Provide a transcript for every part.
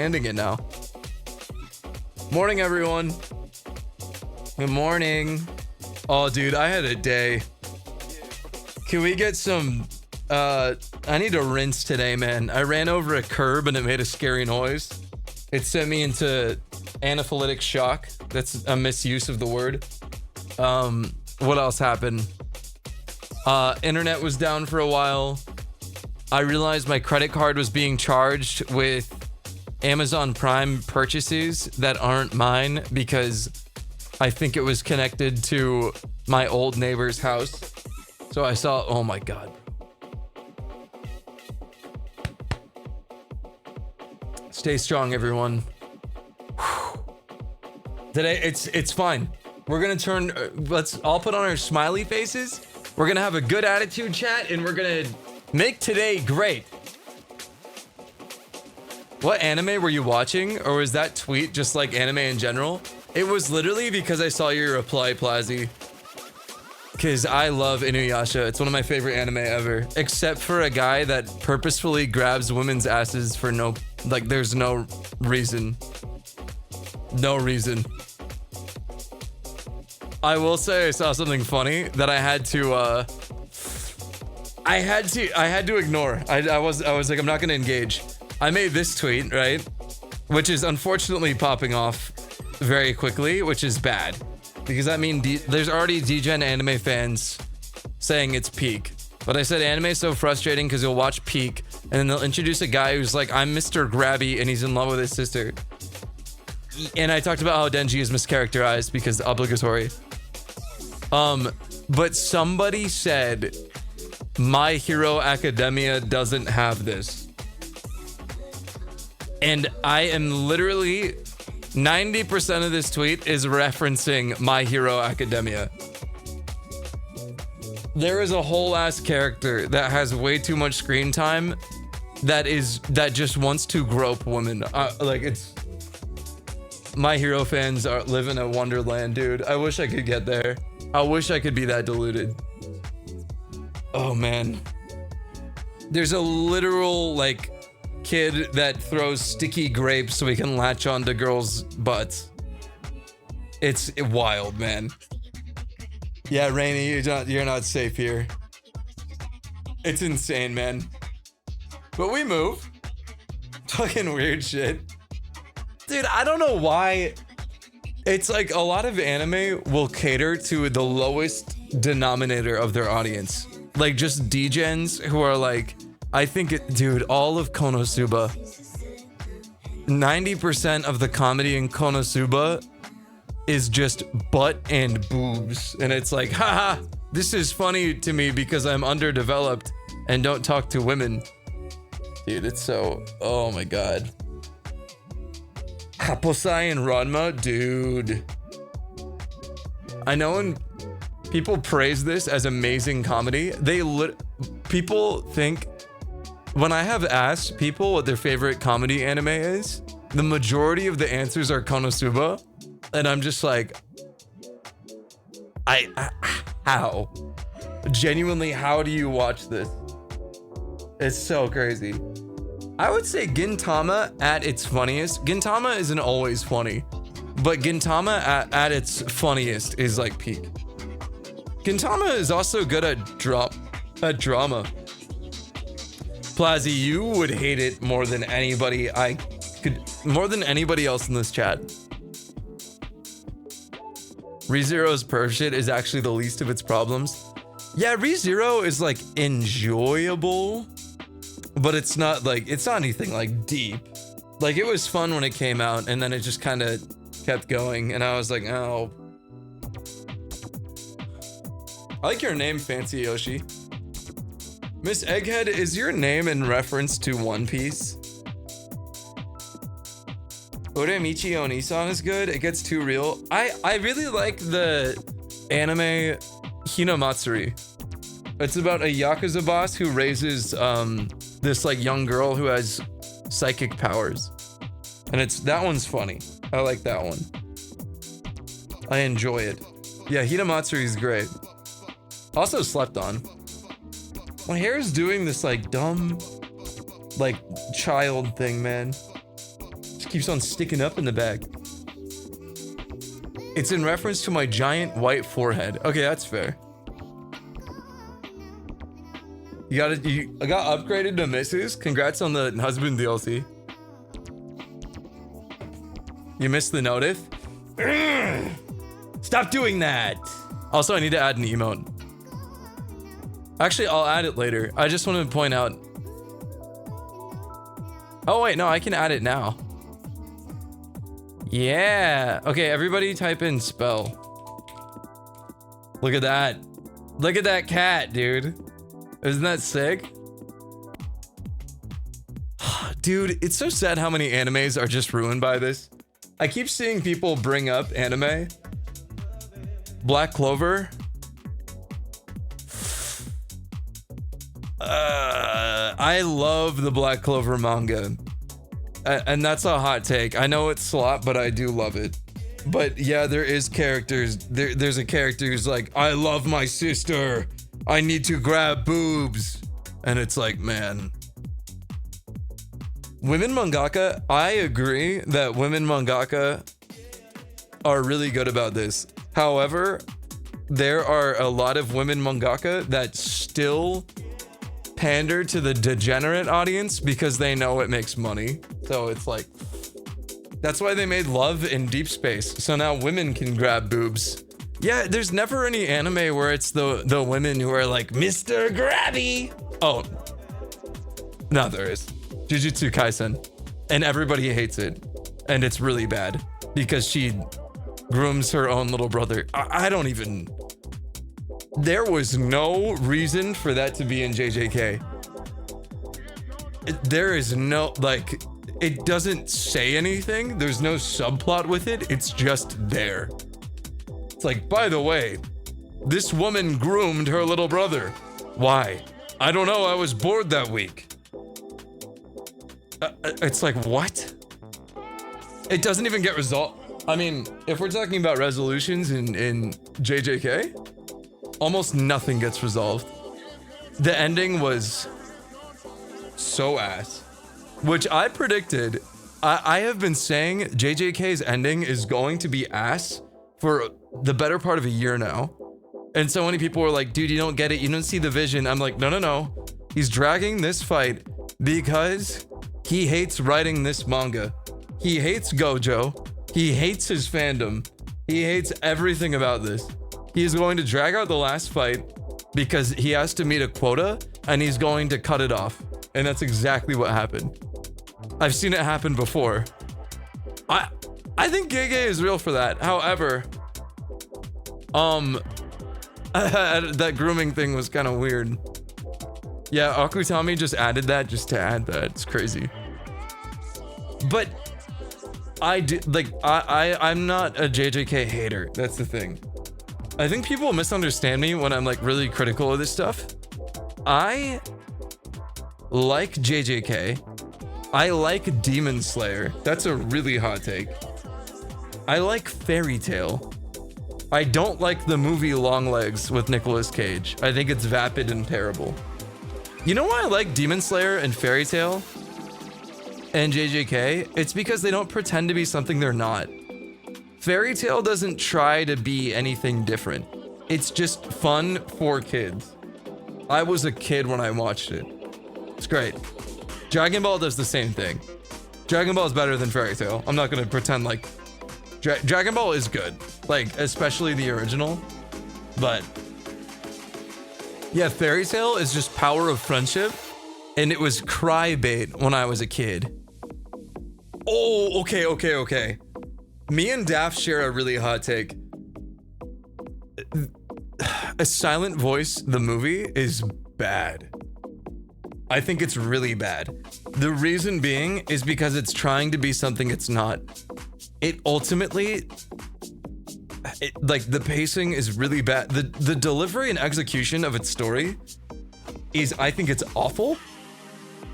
ending it now. Morning, everyone. Good morning. Oh, dude, I had a day. Can we get some... I need to rinse today, man. I ran over a curb and it made a scary noise. It sent me into anaphylactic shock. That's a misuse of the word. What else happened? Internet was down for a while. I realized my credit card was being charged with Amazon Prime purchases that aren't mine because I think it was connected to my old neighbor's house. So I saw, oh my God. Stay strong, everyone. Today, it's fine. We're gonna turn, let's all put on our smiley faces. We're gonna have a good attitude chat and we're gonna make today great. What anime were you watching? Or was that tweet just like anime in general? It was literally because I saw your reply, Plazzy. Because I love Inuyasha. It's one of my favorite anime ever. Except for a guy that purposefully grabs women's asses for no... Like, there's no reason. No reason. I will say I saw something funny that I had to... I had to ignore. I was like, I'm not gonna engage. I made this tweet, right? Which is unfortunately popping off very quickly, which is bad. Because that means there's already degen anime fans saying it's peak. But I said anime is so frustrating because you'll watch peak and then they'll introduce a guy who's like, I'm Mr. Grabby and he's in love with his sister. And I talked about how Denji is mischaracterized because obligatory. But somebody said My Hero Academia doesn't have this. And I am literally 90% of this tweet is referencing My Hero Academia. There is a whole ass character that has way too much screen time that just wants to grope women. Like it's My Hero fans live in a wonderland, dude. I wish I could get there. I wish I could be that deluded. Oh man. There's a literal like kid that throws sticky grapes so he can latch onto girls' butts. It's wild, man. Yeah, Rainy, you're not safe here. It's insane, man. But we move. Fucking weird shit. Dude, I don't know why. It's like a lot of anime will cater to the lowest denominator of their audience. Like just degens who are like, I think dude, all of Konosuba, 90% of the comedy in Konosuba is just butt and boobs. And it's like, haha, this is funny to me because I'm underdeveloped and don't talk to women. Dude, it's so, oh my God. Haposai and Ranma, dude. I know when people praise this as amazing comedy, people think, when I have asked people what their favorite comedy anime is, the majority of the answers are Konosuba. And I'm just like, how? Genuinely, how do you watch this? It's so crazy. I would say Gintama at its funniest. Gintama isn't always funny, but Gintama at its funniest is like peak. Gintama is also good at drama. Plazzy, you would hate it more than anybody more than anybody else in this chat. ReZero's perv shit is actually the least of its problems. Yeah, ReZero is like enjoyable, but it's not anything like deep. Like it was fun when it came out and then it just kind of kept going and I was like, oh. I like your name, Fancy Yoshi. Miss Egghead, is your name in reference to One Piece? Uremichi Onisan is good. It gets too real. I really like the anime Hinamatsuri. It's about a Yakuza boss who raises this like young girl who has psychic powers. And that one's funny. I like that one. I enjoy it. Yeah, Hinamatsuri is great. Also slept on. My hair is doing this like dumb, like child thing, man. keeps on sticking up in the back. It's in reference to my giant white forehead. Okay, that's fair. I got upgraded to Mrs. Congrats on the husband DLC. You missed the notif? Stop doing that. Also, I need to add an emote. Actually, I'll add it later. I just wanted to point out. Oh wait, no, I can add it now. Yeah. Okay, everybody type in spell. Look at that. Look at that cat, dude. Isn't that sick? Dude, it's so sad how many animes are just ruined by this. I keep seeing people bring up anime. Black Clover. I love the Black Clover manga. And that's a hot take. I know it's slop, but I do love it. But yeah, there is characters. There's a character who's like, I love my sister. I need to grab boobs. And it's like, man. Women mangaka, I agree that women mangaka are really good about this. However, there are a lot of women mangaka that still pander to the degenerate audience because they know it makes money. So it's like, that's why they made Love in Deep Space. So now women can grab boobs. Yeah, there's never any anime where it's the women who are like, Mr. Grabby. Oh, no, there is. Jujutsu Kaisen. And everybody hates it. And it's really bad because she grooms her own little brother. I don't even... There was no reason for that to be in JJK. There is no, like, it doesn't say anything. There's no subplot with it. It's just there. It's like, by the way, this woman groomed her little brother. Why? I don't know. I was bored that week. It's like, what? It doesn't even get resolved. I mean, if we're talking about resolutions in JJK, almost nothing gets resolved. The ending was so ass, which I predicted. I have been saying JJK's ending is going to be ass for the better part of a year now. And so many people were like, dude, you don't get it. You don't see the vision. I'm like, no. He's dragging this fight because he hates writing this manga. He hates Gojo. He hates his fandom. He hates everything about this. He's going to drag out the last fight because he has to meet a quota and he's going to cut it off. And that's exactly what happened. I've seen it happen before. I think Gege is real for that. However, that grooming thing was kind of weird. Yeah, Akutami just added that just to add that. It's crazy. But I'm not a JJK hater. That's the thing. I think people misunderstand me when I'm like really critical of this stuff. I like JJK. I like Demon Slayer. That's a really hot take. I like Fairy Tail. I don't like the movie Longlegs with Nicolas Cage. I think it's vapid and terrible. You know why I like Demon Slayer and Fairy Tail and JJK? It's because they don't pretend to be something they're not. Fairy Tail doesn't try to be anything different. It's just fun for kids. I was a kid when I watched it. It's great. Dragon Ball does the same thing. Dragon Ball is better than Fairy Tail. I'm not gonna pretend like Dragon Ball is good, like especially the original. But yeah, Fairy Tail is just power of friendship, and it was cry bait when I was a kid. Oh, okay. Me and Daft share a really hot take. A Silent Voice, the movie, is bad. I think it's really bad. The reason being is because it's trying to be something it's not. It ultimately, like the pacing is really bad. The delivery and execution of its story is, I think it's awful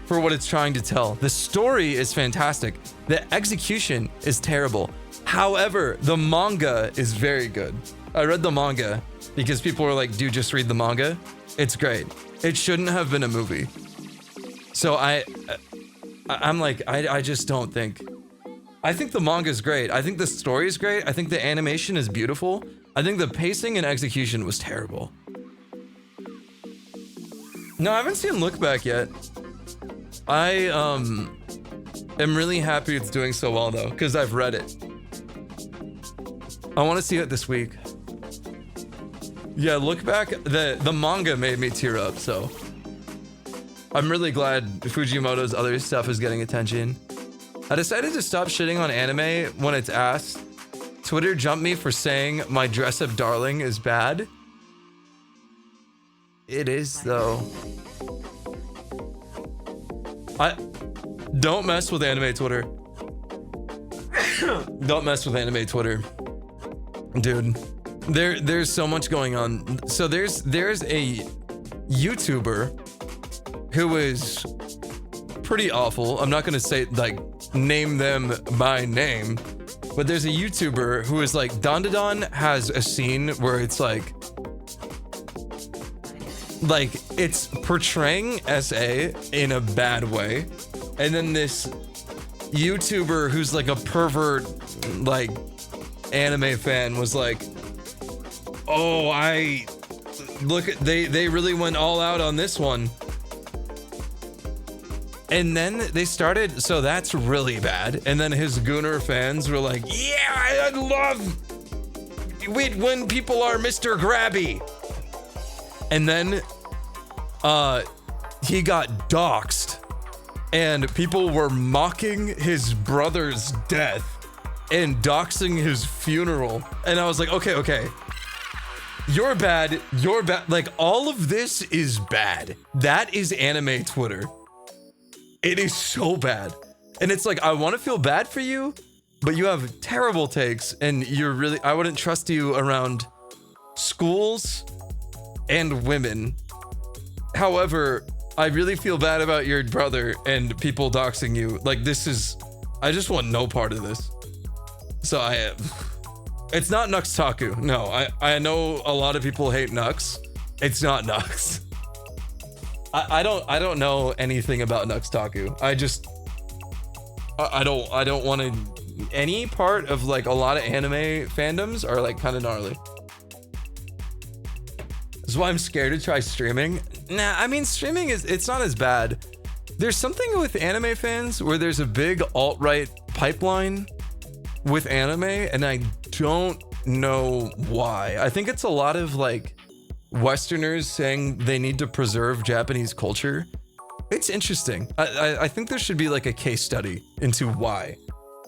for what it's trying to tell. The story is fantastic. The execution is terrible. However, the manga is very good. I read the manga because people were like, dude, just read the manga. It's great. It shouldn't have been a movie. So I'm like, I just don't think. I think the manga is great. I think the story is great. I think the animation is beautiful. I think the pacing and execution was terrible. No, I haven't seen Look Back yet. I am really happy it's doing so well though, because I've read it. I want to see it this week. Yeah, Look Back, the manga made me tear up, so I'm really glad Fujimoto's other stuff is getting attention. I decided to stop shitting on anime when it's asked. Twitter jumped me for saying my dress-up darling is bad. It is, though. Don't mess with anime Twitter. Don't mess with anime Twitter. Dude, there's so much going on. So there's a YouTuber who is pretty awful. I'm not gonna say, like, name them by name, but there's a YouTuber who is like, Dandadan has a scene where it's like it's portraying SA in a bad way, and then this YouTuber who's like a pervert, like, anime fan was like, oh, they really went all out on this one. And then they started, so that's really bad. And then his Gooner fans were like, yeah, I love when people are Mr. Grabby. And then he got doxxed, and people were mocking his brother's death and doxing his funeral. And I was like, okay. You're bad. Like, all of this is bad. That is anime Twitter. It is so bad. And it's like, I want to feel bad for you, but you have terrible takes, and I wouldn't trust you around schools and women. However, I really feel bad about your brother and people doxing you. Like, I just want no part of this. So it's not Nux Taku. No, I know a lot of people hate Nux. It's not Nux. I don't know anything about Nux Taku. I don't want to. Any part of, like, a lot of anime fandoms are, like, kind of gnarly. This is why I'm scared to try streaming. Nah, I mean, streaming it's not as bad. There's something with anime fans where there's a big alt-right pipeline with anime, and I don't know why. I think it's a lot of, like, Westerners saying they need to preserve Japanese culture. It's interesting. I think there should be, like, a case study into why.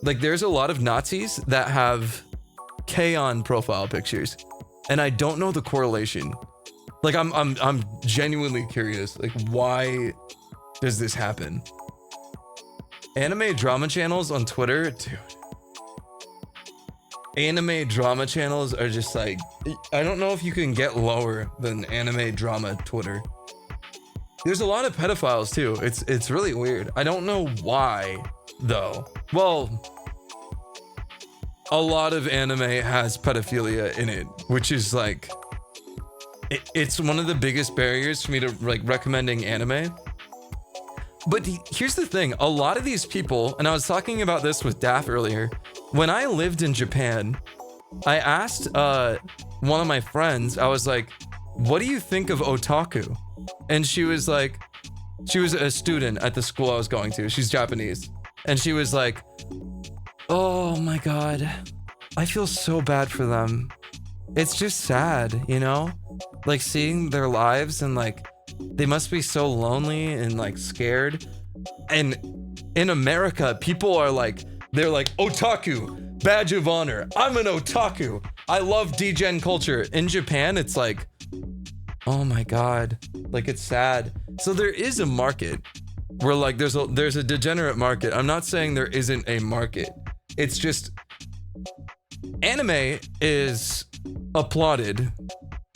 Like, there's a lot of Nazis that have K-on profile pictures, and I don't know the correlation. Like, I'm genuinely curious. Like, why does this happen? Anime drama channels on Twitter, dude. Anime drama channels are just like, I don't know if you can get lower than anime drama Twitter. There's a lot of pedophiles too. It's really weird. I don't know why though. Well, a lot of anime has pedophilia in it, which is like, it's one of the biggest barriers for me to, like, recommending anime. But here's the thing, a lot of these people, and I was talking about this with Daff earlier, when I lived in Japan, I asked one of my friends, I was like, what do you think of otaku? And she was like, she was a student at the school I was going to, she's Japanese, and she was like, oh my god, I feel so bad for them. It's just sad, you know? Like, seeing their lives, and, like, they must be so lonely and, like, scared. And in America, people are like, they're like, otaku, badge of honor. I'm an otaku. I love degen culture. In Japan, it's like, oh my god, like, it's sad. So there is a market where, like, there's a degenerate market. I'm not saying there isn't a market. It's just, anime is applauded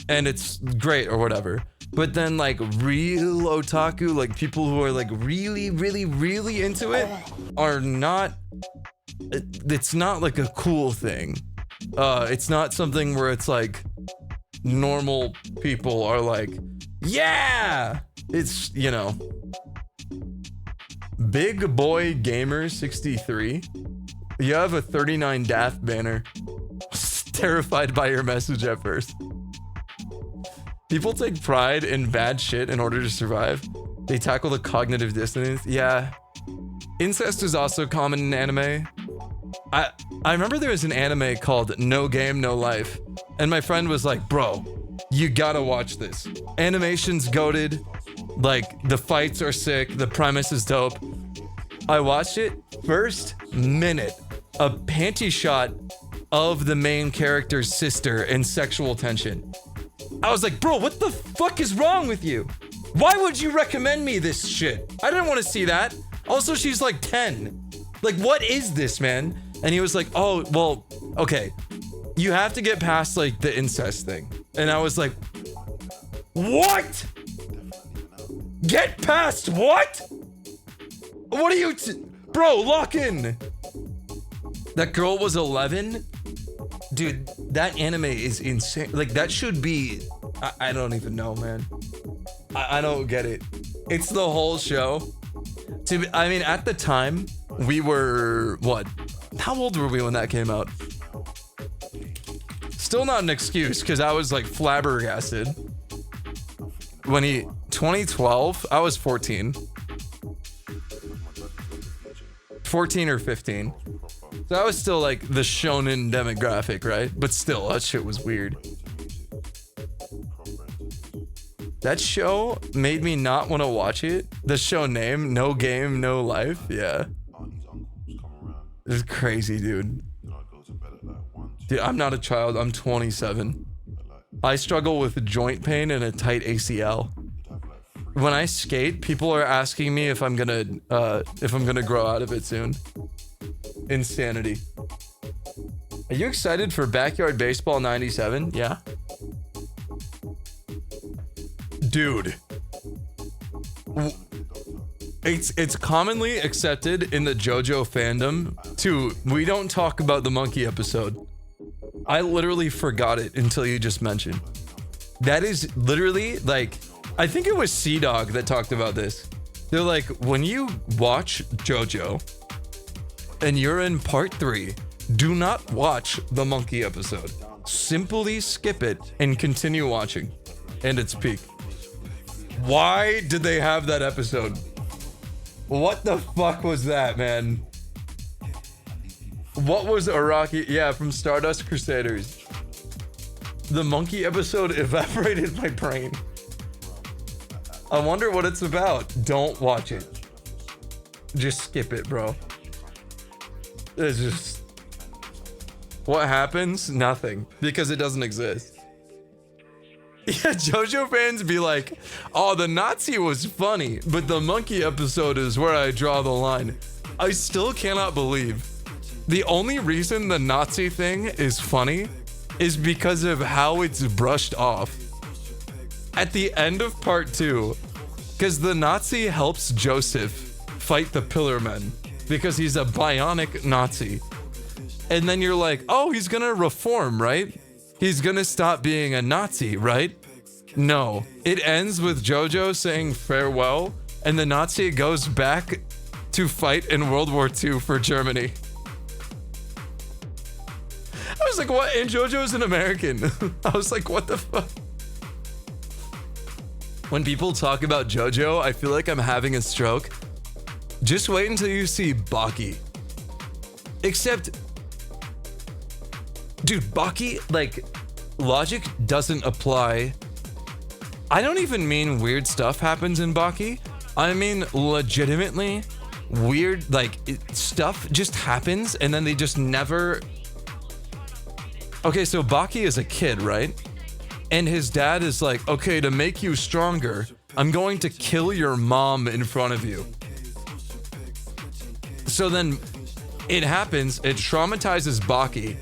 and it's great or whatever. But then, like, real otaku, like, people who are, like, really, really, really into it are not, it's not, like, a cool thing. It's not something where it's, like, normal people are like, yeah! It's, you know. Big Boy Gamer 63 You have a 39 Daft banner. Terrified by your message at first. People take pride in bad shit in order to survive. They tackle the cognitive dissonance. Yeah. Incest is also common in anime. I remember there was an anime called No Game, No Life. And my friend was like, bro, you gotta watch this. Animation's goated. Like, the fights are sick. The premise is dope. I watched it. First minute, a panty shot of the main character's sister in sexual tension. I was like, bro, what the fuck is wrong with you? Why would you recommend me this shit? I didn't want to see that. Also, she's like 10. Like, what is this, man? And he was like, oh, well, okay. You have to get past, like, the incest thing. And I was like, what? Get past what? What are you... Bro, lock in. That girl was 11? Dude, that anime is insane. Like, that should be... I don't even know, man. I don't get it. It's the whole show. I mean, at the time, we were... What? How old were we when that came out? Still not an excuse, because I was, like, flabbergasted. When 2012, I was 14. 14 or 15. So I was still like the shonen demographic, right? But still, that shit was weird. That show made me not want to watch it. The show name, No Game, No Life. Yeah. It's crazy, dude. Dude, I'm not a child. I'm 27. I struggle with joint pain and a tight ACL. When I skate, people are asking me if I'm gonna grow out of it soon. Insanity. Are you excited for Backyard Baseball 97? Yeah. Dude. It's commonly accepted in the Jojo fandom to we don't talk about the monkey episode. I literally forgot it until you just mentioned. That is literally like, I think it was Sea-Dog that talked about this. They're like, when you watch Jojo and you're in part 3, do not watch the monkey episode. Simply skip it and continue watching. And it's peak. Why did they have that episode? What the fuck was that, man? What was Araki? Yeah, from Stardust Crusaders. The monkey episode evaporated my brain. I wonder what it's about. Don't watch it. Just skip it, bro. It's just... What happens? Nothing. Because it doesn't exist. Yeah, JoJo fans be like, oh, the Nazi was funny, but the monkey episode is where I draw the line. I still cannot believe the only reason the Nazi thing is funny is because of how it's brushed off. At the end of part 2, because the Nazi helps Joseph fight the Pillar Men because he's a bionic Nazi. And then you're like, oh, he's gonna reform, right? He's gonna stop being a Nazi, right? No. It ends with Jojo saying farewell, and the Nazi goes back to fight in World War II for Germany. I was like, what? And Jojo's an American. I was like, what the fuck? When people talk about Jojo, I feel like I'm having a stroke. Just wait until you see Baki. Except... Dude, Baki, like, logic doesn't apply. I don't even mean weird stuff happens in Baki. I mean legitimately weird, like, stuff just happens and then they just never... Okay, so Baki is a kid, right? And his dad is like, okay, to make you stronger, I'm going to kill your mom in front of you. So then it happens, it traumatizes Baki.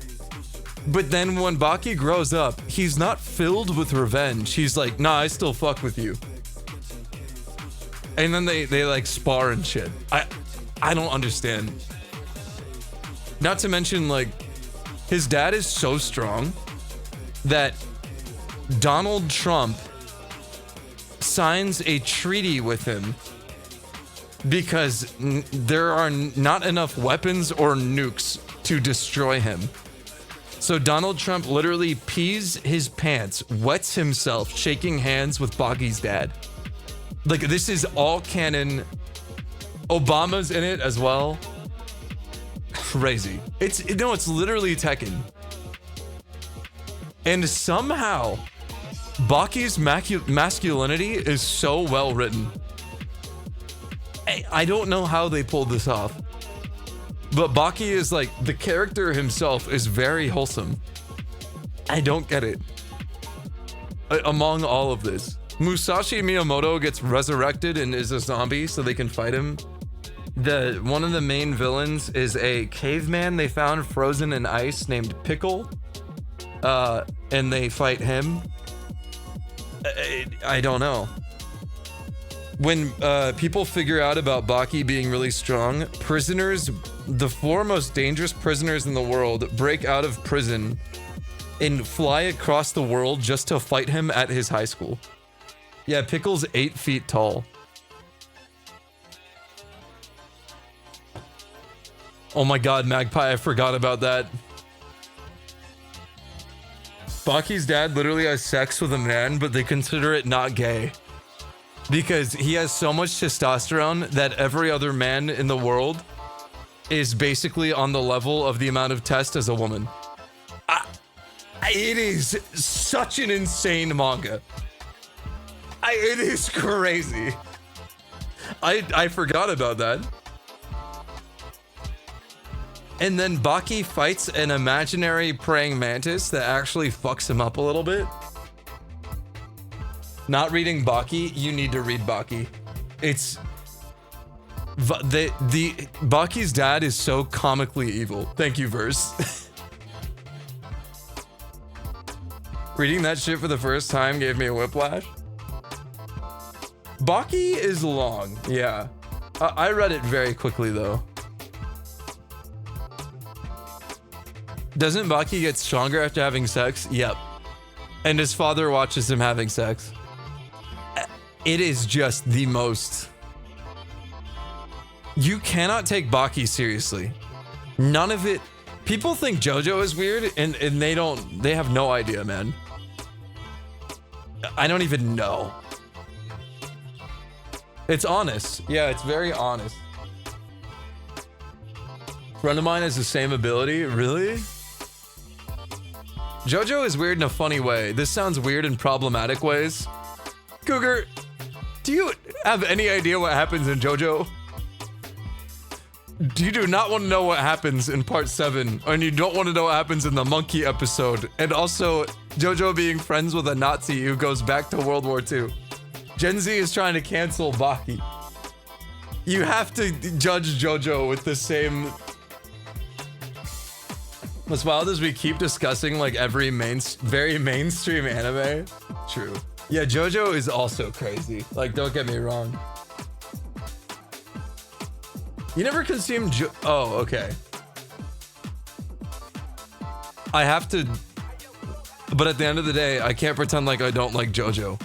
But then when Baki grows up, he's not filled with revenge. He's like, nah, I still fuck with you. And then they like spar and shit. I don't understand. Not to mention, like, his dad is so strong that Donald Trump signs a treaty with him because there are not enough weapons or nukes to destroy him. So Donald Trump literally pees his pants, wets himself, shaking hands with Baki's dad. Like, this is all canon. Obama's in it as well. Crazy. It's literally Tekken. And somehow, Baki's masculinity is so well written. I don't know how they pulled this off. But Baki is like, the character himself is very wholesome. I don't get it. Among all of this, Musashi Miyamoto gets resurrected and is a zombie so they can fight him. One of the main villains is a caveman they found frozen in ice named Pickle. And they fight him. I don't know. When people figure out about Baki being really strong, prisoners, the 4 most dangerous prisoners in the world, break out of prison and fly across the world just to fight him at his high school. Yeah, Pickle's 8 feet tall. Oh my god, Magpie, I forgot about that. Baki's dad literally has sex with a man, but they consider it not gay. Because he has so much testosterone that every other man in the world is basically on the level of the amount of test as a woman. It is such an insane manga. It is crazy. I forgot about that. And then Baki fights an imaginary praying mantis that actually fucks him up a little bit. Not reading Baki, you need to read Baki. It's the Baki's dad is so comically evil. Thank you, verse. Reading that shit for the first time gave me a whiplash. Baki is long, yeah. I read it very quickly though. Doesn't Baki get stronger after having sex? Yep. And his father watches him having sex. It is just the most... You cannot take Baki seriously. None of it... People think Jojo is weird, and they have no idea, man. I don't even know. It's honest. Yeah, it's very honest. Friend of mine has the same ability. Really? Jojo is weird in a funny way. This sounds weird in problematic ways. Cougar, do you have any idea what happens in Jojo? You do not want to know what happens in part 7, and you don't want to know what happens in the monkey episode. And also, Jojo being friends with a Nazi who goes back to World War II. Gen Z is trying to cancel Baki. You have to judge Jojo with the same... As wild as we keep discussing like every very mainstream anime. True. Yeah, Jojo is also crazy. Like, don't get me wrong. You never consume oh, okay. I have to... But at the end of the day, I can't pretend like I don't like Jojo.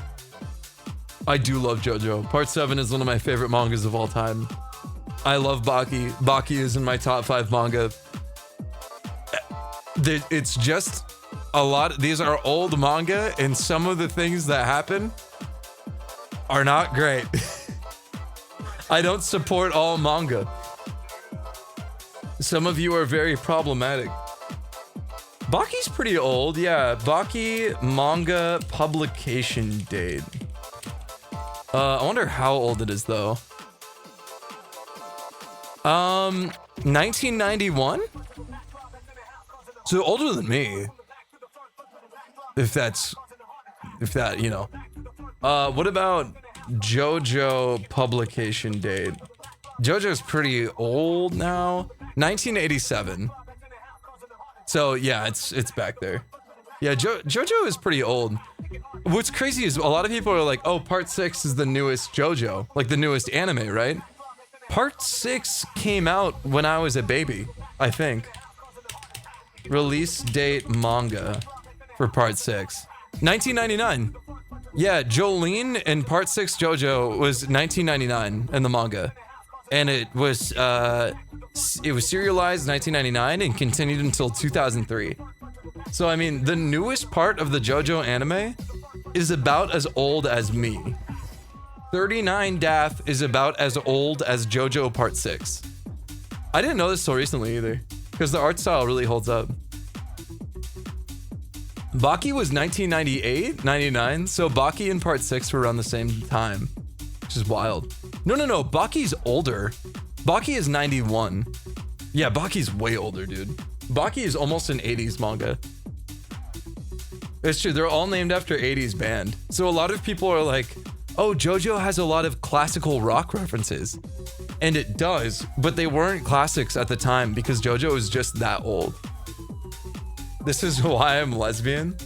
I do love Jojo. Part 7 is one of my favorite mangas of all time. I love Baki. Baki is in my top 5 manga. It's just a lot. These are old manga, and some of the things that happen are not great. I don't support all manga. Some of you are very problematic. Baki's pretty old, yeah. Baki manga publication date. I wonder how old it is though. 1991? So older than me. If that, you know. What about Jojo publication date? Jojo's pretty old now. 1987. So yeah, it's back there. Yeah, Jojo is pretty old. What's crazy is a lot of people are like, oh, part 6 is the newest Jojo, like the newest anime, right? Part 6 came out when I was a baby, I think. Release date manga for part 6. 1999. Yeah, Jolene in part 6 Jojo was 1999 in the manga. and it was serialized 1999 and continued until 2003. So I mean, the newest part of the JoJo anime is about as old as me. 39 Dath is about as old as JoJo Part 6. I didn't know this so recently either, because the art style really holds up. Baki was 1998, 99, so Baki and Part 6 were around the same time, which is wild. No, Baki's older. Baki is 91. Yeah, Baki's way older, dude. Baki is almost an 80s manga. It's true, they're all named after 80s band. So a lot of people are like, oh, JoJo has a lot of classical rock references. And it does, but they weren't classics at the time because JoJo is just that old. This is why I'm lesbian.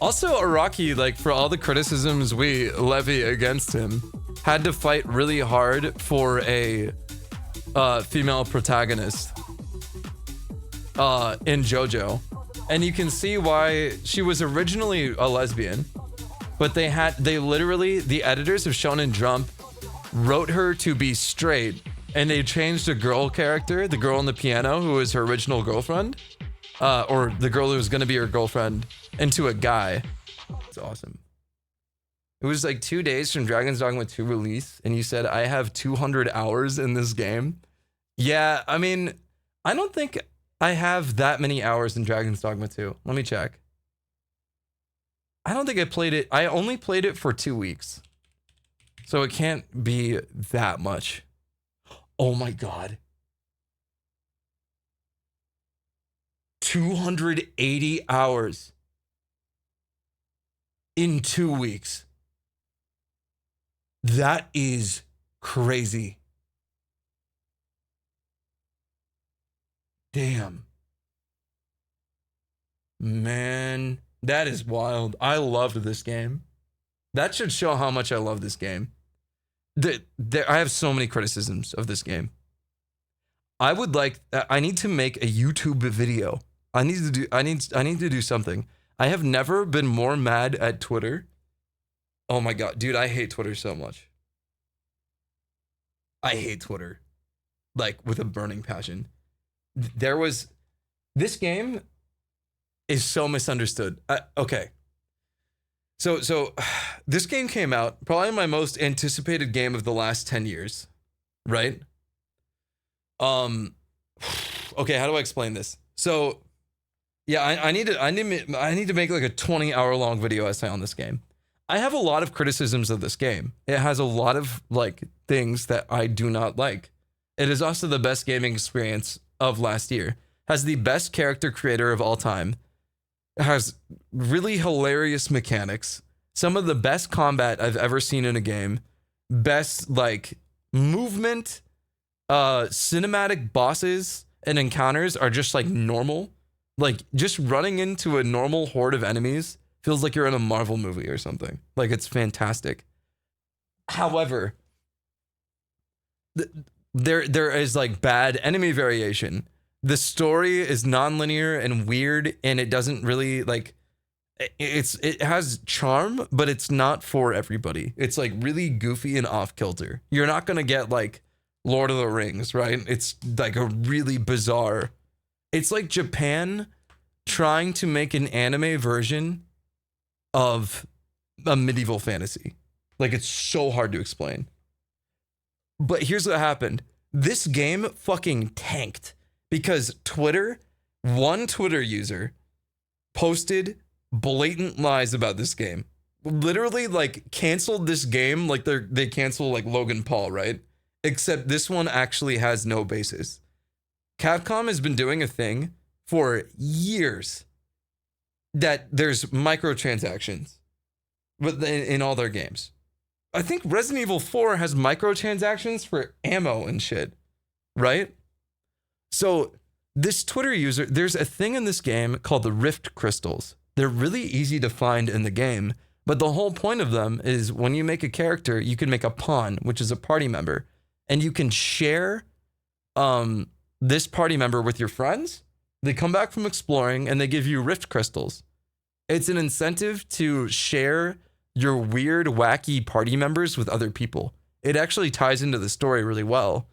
Also, Araki, like, for all the criticisms we levy against him, had to fight really hard for a female protagonist in JoJo. And you can see why. She was originally a lesbian, but the editors of Shonen Jump wrote her to be straight, and they changed a girl character, the girl on the piano who was her original girlfriend, or the girl who was going to be her girlfriend, into a guy. It's awesome. It was like 2 days from Dragon's Dogma 2 release, and you said, I have 200 hours in this game. Yeah, I mean, I don't think I have that many hours in Dragon's Dogma 2. Let me check. I don't think I played it. I only played it for 2 weeks. So it can't be that much. Oh my God. 280 hours in 2 weeks. That is crazy. Damn. Man, that is wild. I loved this game. That should show how much I love this game. I have so many criticisms of this game. I need to make a YouTube video. I need to do something. I have never been more mad at Twitter. Oh my God, dude, I hate Twitter so much. I hate Twitter. Like, with a burning passion. This game is so misunderstood. Okay. So this game came out, probably my most anticipated game of the last 10 years, right? Okay, how do I explain this? So, yeah, I need to make like a 20-hour long video essay on this game. I have a lot of criticisms of this game. It has a lot of like things that I do not like. It is also the best gaming experience of last year. Has the best character creator of all time. It has really hilarious mechanics. Some of the best combat I've ever seen in a game. Best like movement, cinematic bosses and encounters are just like normal. Like just running into a normal horde of enemies feels like you're in a Marvel movie or something. Like it's fantastic. However, there is like bad enemy variation. The story is non-linear and weird, and it doesn't really like. It has charm, but it's not for everybody. It's like really goofy and off kilter. You're not gonna get like Lord of the Rings, right? It's like a really bizarre. It's like Japan trying to make an anime version of a medieval fantasy. Like it's so hard to explain. But here's what happened. This game fucking tanked because one Twitter user posted blatant lies about this game. Literally like canceled this game like they cancel like Logan Paul, right? Except this one actually has no basis. Capcom has been doing a thing for years that there's microtransactions in all their games. I think Resident Evil 4 has microtransactions for ammo and shit, right? So this Twitter user, there's a thing in this game called the Rift Crystals. They're really easy to find in the game, but the whole point of them is when you make a character, you can make a pawn, which is a party member, and you can share this party member with your friends. They come back from exploring and they give you Rift Crystals. It's an incentive to share your weird, wacky party members with other people. It actually ties into the story really well.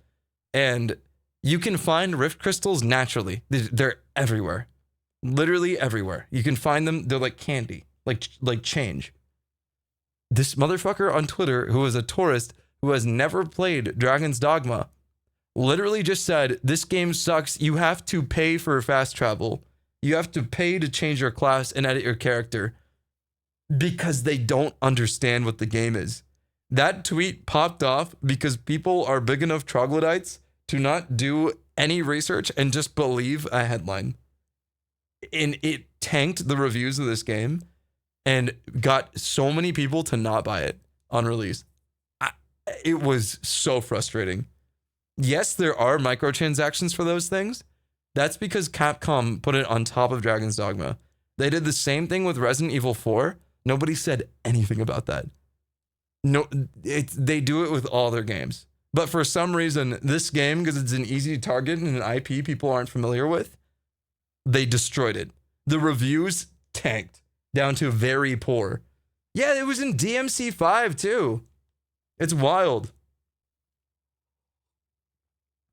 And you can find rift crystals naturally. They're everywhere. Literally everywhere. You can find them. They're like candy, like change. This motherfucker on Twitter, who is a tourist who has never played Dragon's Dogma, literally just said, this game sucks. You have to pay for fast travel. You have to pay to change your class and edit your character because they don't understand what the game is. That tweet popped off because people are big enough troglodytes to not do any research and just believe a headline. And it tanked the reviews of this game and got so many people to not buy it on release. It was so frustrating. Yes, there are microtransactions for those things. That's because Capcom put it on top of Dragon's Dogma. They did the same thing with Resident Evil 4. Nobody said anything about that. No, they do it with all their games. But for some reason, this game, because it's an easy target and an IP people aren't familiar with, they destroyed it. The reviews tanked down to very poor. Yeah, it was in DMC5 too. It's wild.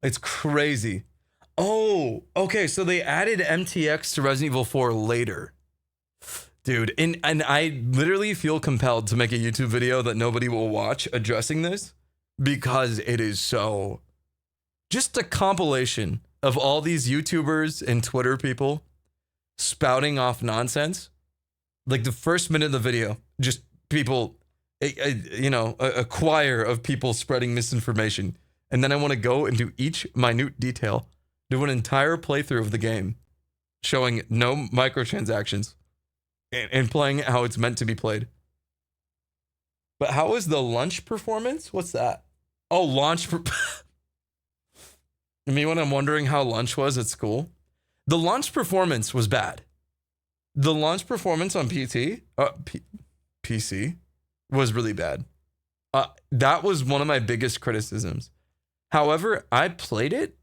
It's crazy. Oh, okay. So they added MTX to Resident Evil 4 later. Dude, and I literally feel compelled to make a YouTube video that nobody will watch addressing this because it is so just a compilation of all these YouTubers and Twitter people spouting off nonsense. Like the first minute of the video, just people, a choir of people spreading misinformation. And then I want to go into each minute detail, do an entire playthrough of the game, showing no microtransactions and playing it how it's meant to be played. But how was the lunch performance? What's that? Oh, launch. I mean, when I'm wondering how lunch was at school, the launch performance was bad. The launch performance on PC was really bad. That was one of my biggest criticisms. However, I played it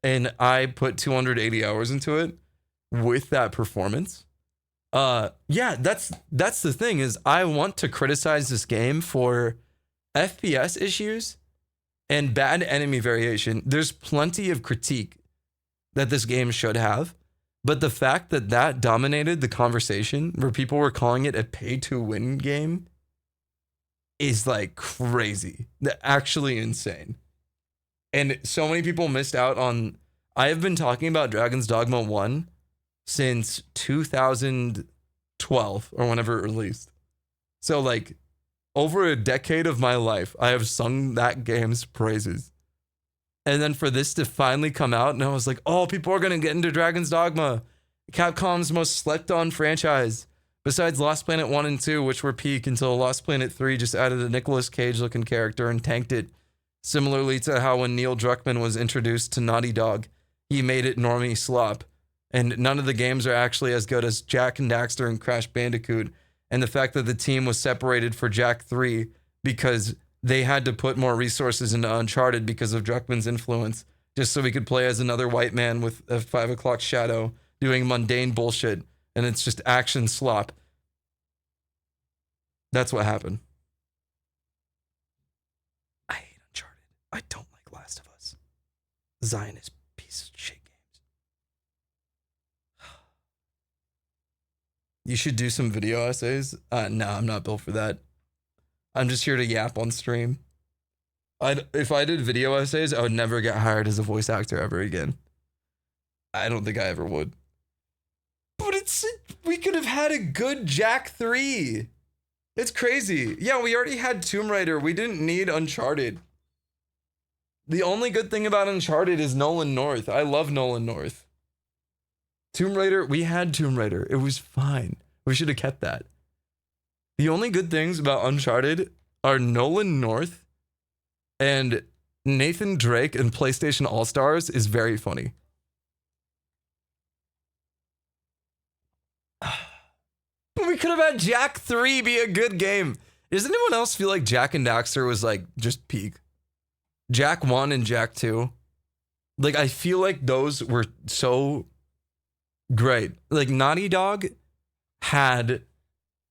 and I put 280 hours into it with that performance. Yeah, that's the thing is I want to criticize this game for FPS issues and bad enemy variation. There's plenty of critique that this game should have, but the fact that that dominated the conversation where people were calling it a pay-to-win game is like crazy. Actually insane. And so many people missed out on... I have been talking about Dragon's Dogma 1 since 2012 or whenever it released. So like over a decade of my life, I have sung that game's praises. And then for this to finally come out, and I was like, oh, people are going to get into Dragon's Dogma. Capcom's most slept on franchise. Besides Lost Planet 1 and 2, which were peak until Lost Planet 3 just added a Nicolas Cage looking character and tanked it. Similarly to how when Neil Druckmann was introduced to Naughty Dog, he made it normie slop. And none of the games are actually as good as Jak and Daxter and Crash Bandicoot. And the fact that the team was separated for Jak 3 because they had to put more resources into Uncharted because of Druckmann's influence, just so we could play as another white man with a 5 o'clock shadow doing mundane bullshit. And it's just action slop. That's what happened. I hate Uncharted. I don't like Last of Us. Zionist piece of shit games. You should do some video essays. No, I'm not built for that. I'm just here to yap on stream. If I did video essays, I would never get hired as a voice actor ever again. I don't think I ever would. But we could have had a good Jak 3. It's crazy. Yeah, we already had Tomb Raider. We didn't need Uncharted. The only good thing about Uncharted is Nolan North. I love Nolan North. Tomb Raider, we had Tomb Raider. It was fine. We should have kept that. The only good things about Uncharted are Nolan North and Nathan Drake in PlayStation All-Stars is very funny. But we could have had Jak 3 be a good game. Does anyone else feel like Jak and Daxter was like just peak? Jak 1 and Jak 2? Like I feel like those were so great. Like Naughty Dog had...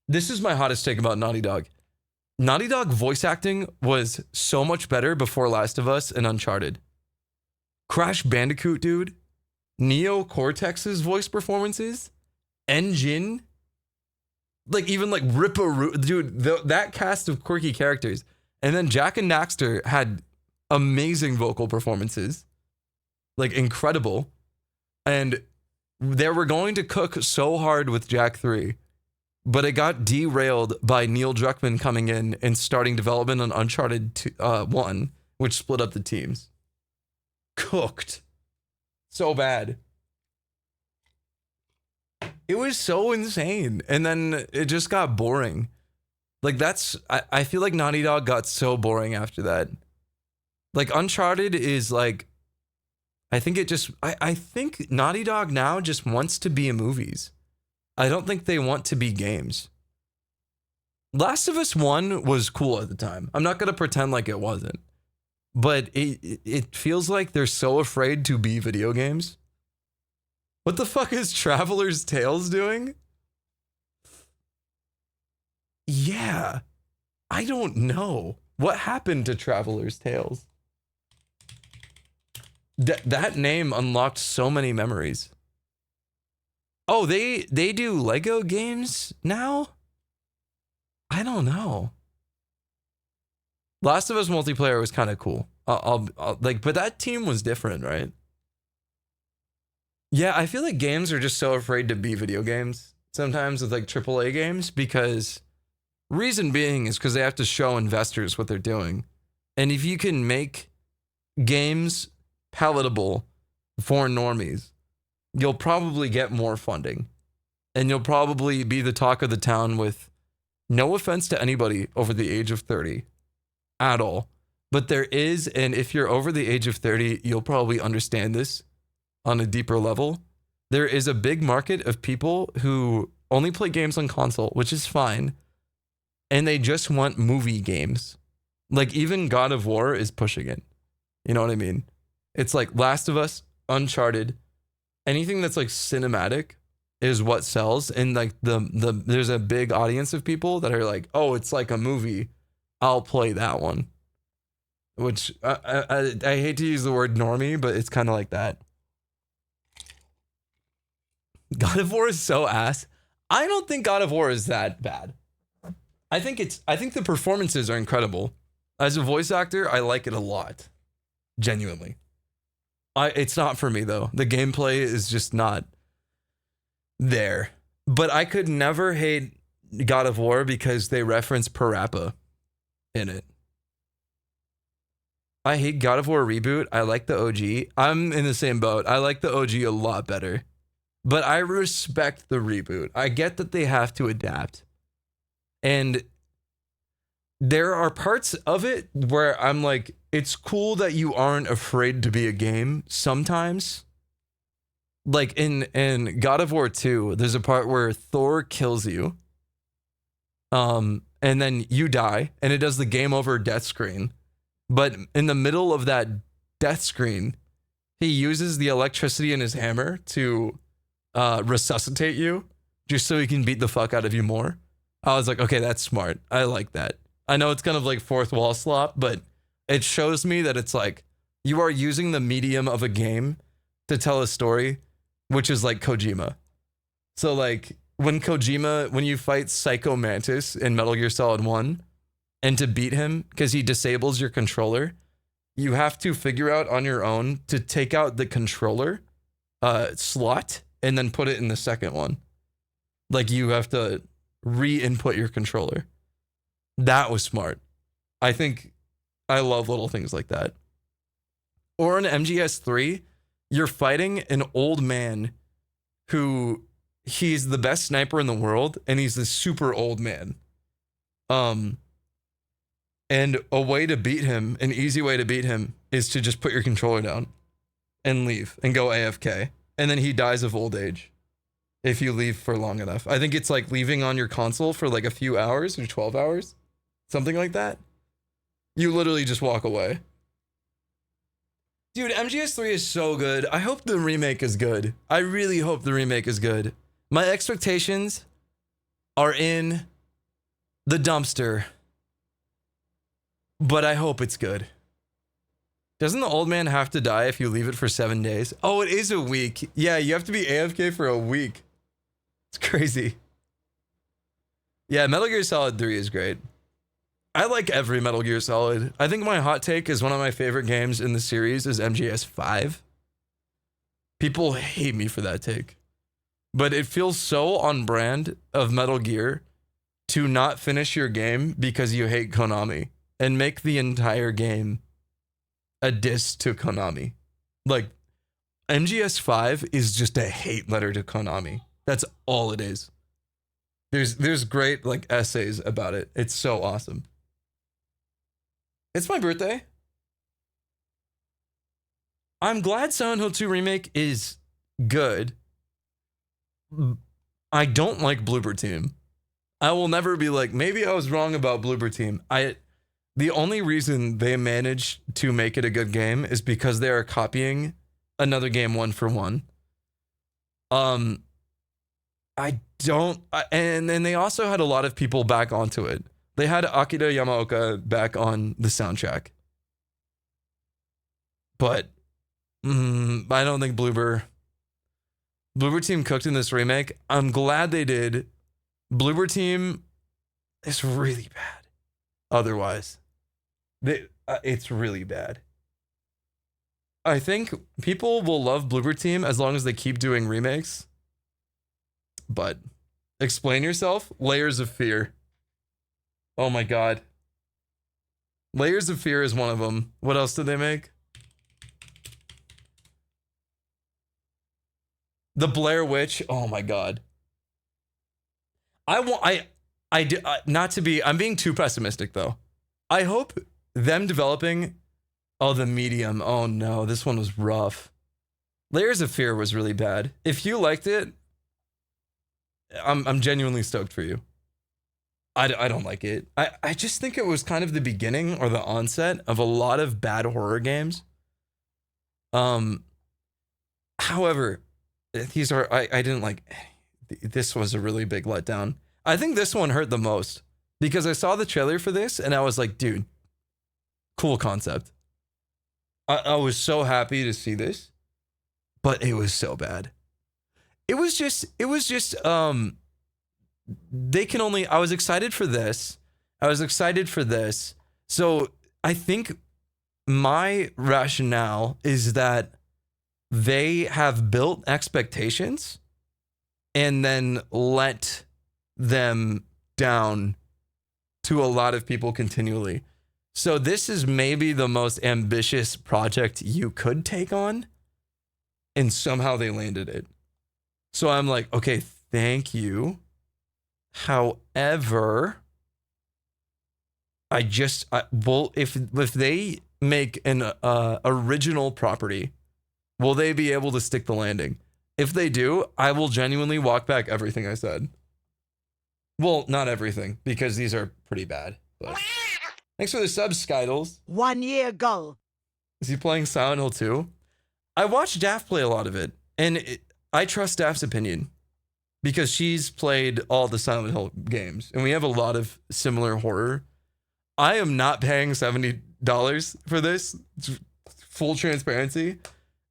This is my hottest take about Naughty Dog. Naughty Dog voice acting was so much better before Last of Us and Uncharted. Crash Bandicoot, dude. Neo Cortex's voice performances. Engine. Like, even like Ripperoo. Dude, that cast of quirky characters. And then Jack and Daxter had amazing vocal performances. Like, incredible. And they were going to cook so hard with Jak 3, but it got derailed by Neil Druckmann coming in and starting development on Uncharted 1, which split up the teams. Cooked. So bad. It was so insane. And then it just got boring. Like, I feel like Naughty Dog got so boring after that. Like, Uncharted is like, I think Naughty Dog now just wants to be in movies. I don't think they want to be games. Last of Us 1 was cool at the time. I'm not going to pretend like it wasn't. But it feels like they're so afraid to be video games. What the fuck is Traveler's Tales doing? Yeah. I don't know. What happened to Traveler's Tales? That name unlocked so many memories. Oh, they do Lego games now? I don't know. Last of Us multiplayer was kind of cool. I'll but that team was different, right? Yeah, I feel like games are just so afraid to be video games sometimes with like AAA games, because reason being is because they have to show investors what they're doing. And if you can make games palatable for normies, you'll probably get more funding, and you'll probably be the talk of the town with no offense to anybody over the age of 30 at all. But there is, and if you're over the age of 30, you'll probably understand this on a deeper level. There is a big market of people who only play games on console, which is fine, and they just want movie games. Like, even God of War is pushing it. You know what I mean? It's like Last of Us, Uncharted, anything that's like cinematic is what sells. And like there's a big audience of people that are like, oh, it's like a movie, I'll play that one. Which I hate to use the word normie, but it's kind of like that. God of War is so ass. I don't think God of War is that bad. I think the performances are incredible. As a voice actor, I like it a lot. Genuinely. It's not for me though. The gameplay is just not there. But I could never hate God of War because they reference Parappa in it. I hate God of War reboot. I like the OG. I'm in the same boat. I like the OG a lot better. But I respect the reboot. I get that they have to adapt. And there are parts of it where I'm like, it's cool that you aren't afraid to be a game sometimes. Like in God of War 2, there's a part where Thor kills you. And then you die, and it does the game over death screen. But in the middle of that death screen, he uses the electricity in his hammer to resuscitate you, just so he can beat the fuck out of you more. I was like, okay, that's smart. I like that. I know it's kind of like fourth wall slop, but it shows me that it's like you are using the medium of a game to tell a story, which is like Kojima. So like when you fight Psycho Mantis in Metal Gear Solid 1, and to beat him, because he disables your controller, you have to figure out on your own to take out the controller slot and then put it in the second one. Like, you have to re-input your controller. That was smart. I think I love little things like that. Or in MGS3, you're fighting an old man who, he's the best sniper in the world, and he's this super old man. And a way to beat him, an easy way to beat him, is to just put your controller down and leave and go AFK. And then he dies of old age if you leave for long enough. I think it's like leaving on your console for like a few hours or 12 hours, something like that. You literally just walk away. Dude, MGS3 is so good. I hope the remake is good. I really hope the remake is good. My expectations are in the dumpster, but I hope it's good. Doesn't the old man have to die if you leave it for 7 days? Oh, it is a week. Yeah, you have to be AFK for a week. It's crazy. Yeah, Metal Gear Solid 3 is great. I like every Metal Gear Solid. I think my hot take is one of my favorite games in the series is MGS 5. People hate me for that take. But it feels so on brand of Metal Gear to not finish your game because you hate Konami and make the entire game a diss to Konami. Like, MGS 5 is just a hate letter to Konami. That's all it is. There's great like essays about it. It's so awesome. It's my birthday. I'm glad Silent Hill 2 Remake is good. I don't like Bloober Team. I will never be like, maybe I was wrong about Bloober Team. The only reason they managed to make it a good game is because they are copying another game one for one. And then they also had a lot of people back onto it. They had Akira Yamaoka back on the soundtrack. But I don't think Bloober Team cooked in this remake. I'm glad they did. Bloober Team is really bad. Otherwise, it's really bad. I think people will love Bloober Team as long as they keep doing remakes. But explain yourself. Layers of Fear. Oh my god. Layers of Fear is one of them. What else did they make? The Blair Witch. Oh my god. I'm being too pessimistic though. I hope them developing. Oh, The Medium. Oh no, this one was rough. Layers of Fear was really bad. If you liked it, I'm genuinely stoked for you. I don't like it. I just think it was kind of the beginning or the onset of a lot of bad horror games. However, these are I didn't like. This was a really big letdown. I think this one hurt the most because I saw the trailer for this and I was like, dude, cool concept. I was so happy to see this, but it was so bad. It was just they can only, I was excited for this. So I think my rationale is that they have built expectations and then let them down to a lot of people continually. So this is maybe the most ambitious project you could take on, and somehow they landed it. So I'm like, okay, thank you. However, if they make an original property, will they be able to stick the landing? If they do, I will genuinely walk back everything I said. Well, not everything, because these are pretty bad. But thanks for the subs, Skydles. 1 year ago. Is he playing Silent Hill 2? I watched Daft play a lot of it, and I trust Daft's opinion because she's played all the Silent Hill games, and we have a lot of similar horror. I am not paying $70 for this. It's full transparency.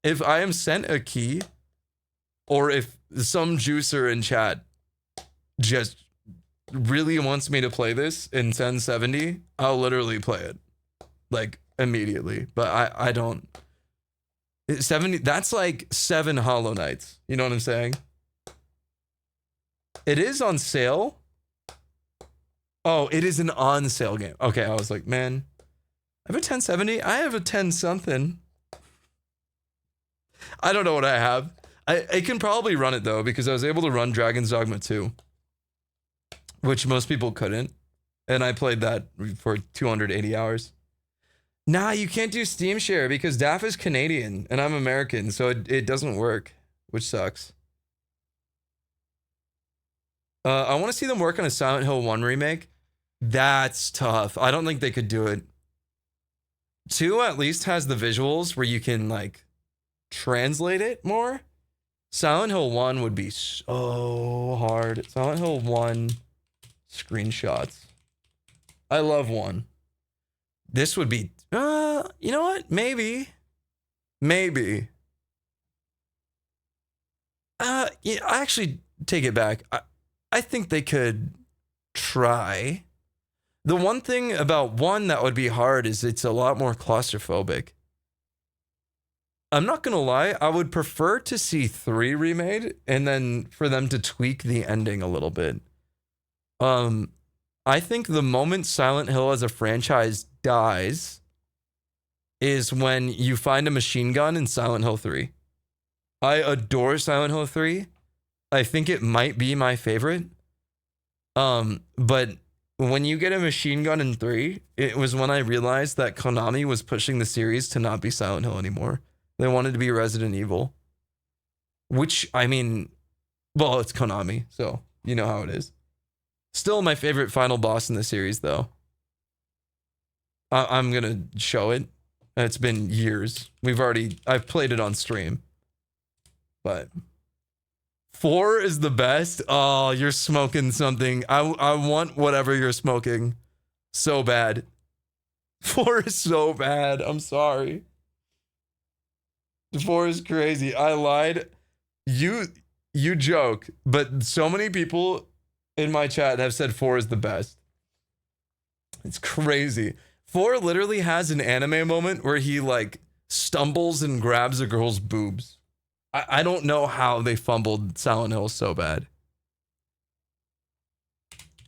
If I am sent a key, or if some juicer in chat just really wants me to play this and send 70, I'll literally play it like immediately. But I don't. 70, that's like 7 Hollow Knights. You know what I'm saying? It is on sale. Oh, it is an on sale game. Okay, I was like, man, I have a 1070. I have a 10 something. I don't know what I have. I can probably run it though, because I was able to run Dragon's Dogma 2, which most people couldn't. And I played that for 280 hours. Nah, you can't do Steam Share because Daff is Canadian and I'm American, so it doesn't work, which sucks. I want to see them work on a Silent Hill 1 remake. That's tough. I don't think they could do it. 2 at least has the visuals where you can like translate it more. Silent Hill 1 would be so hard. Silent Hill 1 screenshots. I love 1. This would be You know what? Maybe. Maybe. Yeah, I actually take it back. I think they could try. The one thing about 1 that would be hard is it's a lot more claustrophobic. I'm not gonna lie, I would prefer to see 3 remade and then for them to tweak the ending a little bit. I think the moment Silent Hill as a franchise dies is when you find a machine gun in Silent Hill 3. I adore Silent Hill 3. I think it might be my favorite. But when you get a machine gun in 3, it was when I realized that Konami was pushing the series to not be Silent Hill anymore. They wanted to be Resident Evil. Which, I mean, well, it's Konami, so you know how it is. Still my favorite final boss in the series, though. I'm gonna show it. It's been years. I've played it on stream. But 4 is the best. Oh, you're smoking something. I want whatever you're smoking so bad. 4 is so bad. I'm sorry. 4 is crazy. I lied. You joke, but so many people in my chat have said 4 is the best. It's crazy. 4 literally has an anime moment where he like stumbles and grabs a girl's boobs. I don't know how they fumbled Silent Hill so bad.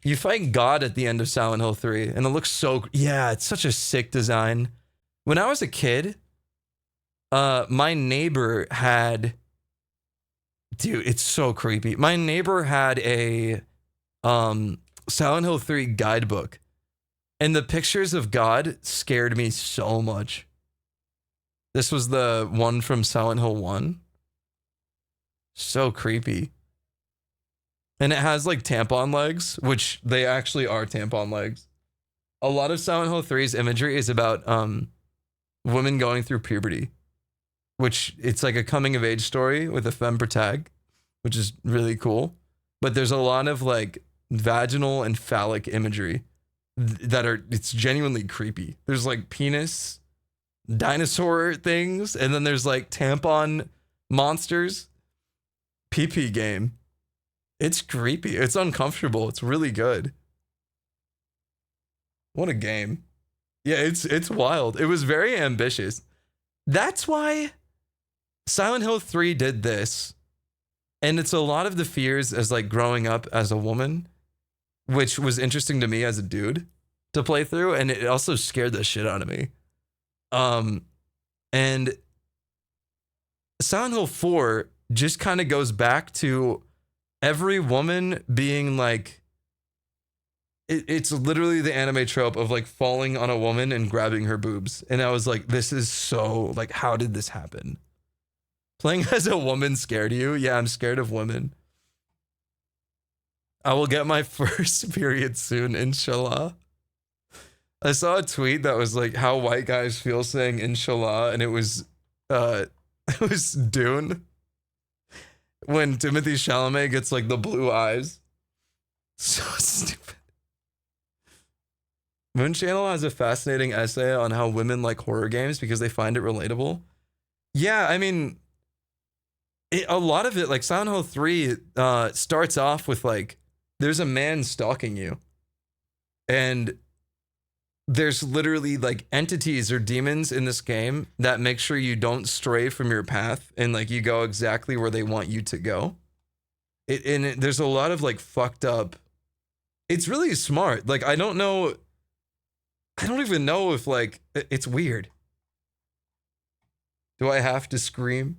You fight God at the end of Silent Hill 3, and it looks so... Yeah, it's such a sick design. When I was a kid, my neighbor had... Dude, it's so creepy. My neighbor had a Silent Hill 3 guidebook, and the pictures of God scared me so much. This was the one from Silent Hill 1. So creepy. And it has like tampon legs, which they actually are tampon legs. A lot of Silent Hill 3's imagery is about women going through puberty, which it's like a coming of age story with a femme protag, which is really cool. But there's a lot of like vaginal and phallic imagery it's genuinely creepy. There's like penis dinosaur things, and then there's like tampon monsters. PP game. It's creepy. It's uncomfortable. It's really good. What a game. Yeah, it's wild. It was very ambitious. That's why Silent Hill 3 did this. And it's a lot of the fears as like growing up as a woman, which was interesting to me as a dude to play through, and it also scared the shit out of me. And Silent Hill 4 just kind of goes back to every woman being like, it's literally the anime trope of like falling on a woman and grabbing her boobs. And I was like, this is so like, how did this happen? Playing as a woman scared you? Yeah, I'm scared of women. I will get my first period soon, inshallah. I saw a tweet that was like how white guys feel saying inshallah, and it was Dune. When Timothée Chalamet gets like the blue eyes. So stupid. Moon Channel has a fascinating essay on how women like horror games because they find it relatable. Yeah, I mean, a lot of it, like Silent Hill 3 starts off with like, there's a man stalking you. And there's literally like entities or demons in this game that make sure you don't stray from your path and like you go exactly where they want you to go. There's a lot of like fucked up. It's really smart. Like, I don't even know if like, it's weird. Do I have to scream?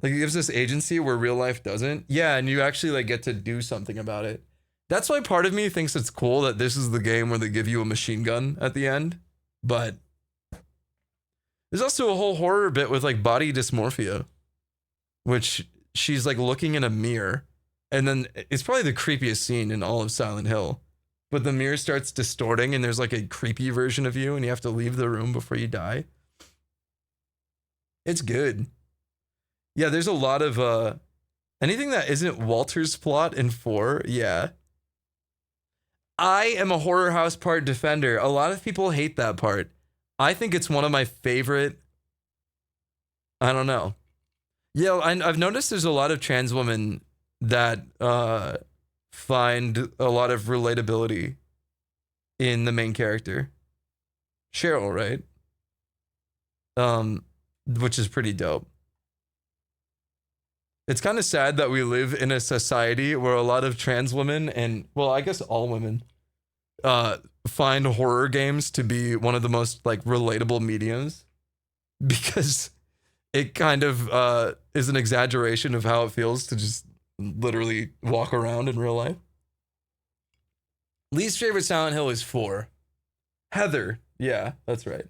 Like, it gives us agency where real life doesn't. Yeah, and you actually like get to do something about it. That's why part of me thinks it's cool that this is the game where they give you a machine gun at the end. But there's also a whole horror bit with like body dysmorphia, which she's like looking in a mirror. And then it's probably the creepiest scene in all of Silent Hill. But the mirror starts distorting and there's like a creepy version of you and you have to leave the room before you die. It's good. Yeah, there's a lot of anything that isn't Walter's plot in 4, yeah. I am a horror house part defender. A lot of people hate that part. I think it's one of my favorite. I don't know. Yeah, I've noticed there's a lot of trans women that find a lot of relatability in the main character, Cheryl, right? Which is pretty dope. It's kind of sad that we live in a society where a lot of trans women and, well, I guess all women find horror games to be one of the most like relatable mediums, because it kind of is an exaggeration of how it feels to just literally walk around in real life. Least favorite Silent Hill is 4. Heather. Yeah, that's right.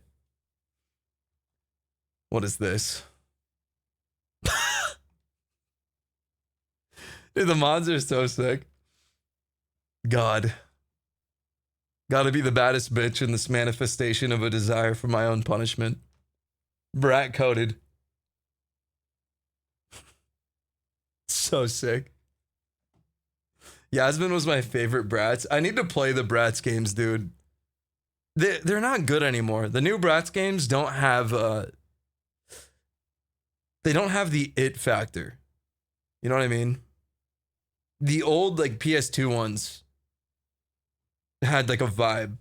What is this? Dude, the mods are so sick. God. Gotta be the baddest bitch in this manifestation of a desire for my own punishment. Brat coded. So sick. Yasmin was my favorite Bratz. I need to play the Bratz games, dude. They're not good anymore. The new Bratz games don't have they don't have the it factor. You know what I mean? The old like PS2 ones had like a vibe.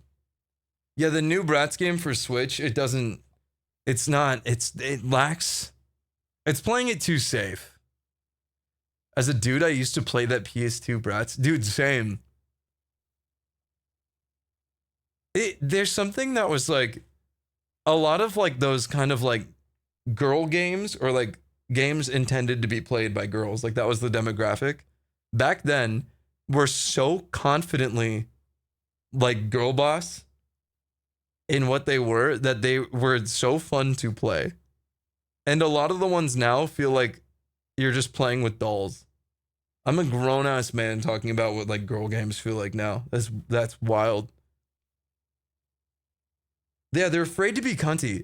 Yeah, the new Bratz game for Switch, it lacks, it's playing it too safe. As a dude, I used to play that PS2 Bratz. Dude, same. There's something that was like a lot of like those kind of like girl games, or like games intended to be played by girls. Like that was the demographic. Back then, were so confidently like girl boss in what they were that they were so fun to play. And a lot of the ones now feel like you're just playing with dolls. I'm a grown ass man talking about what like girl games feel like now. That's wild. Yeah, they're afraid to be cunty.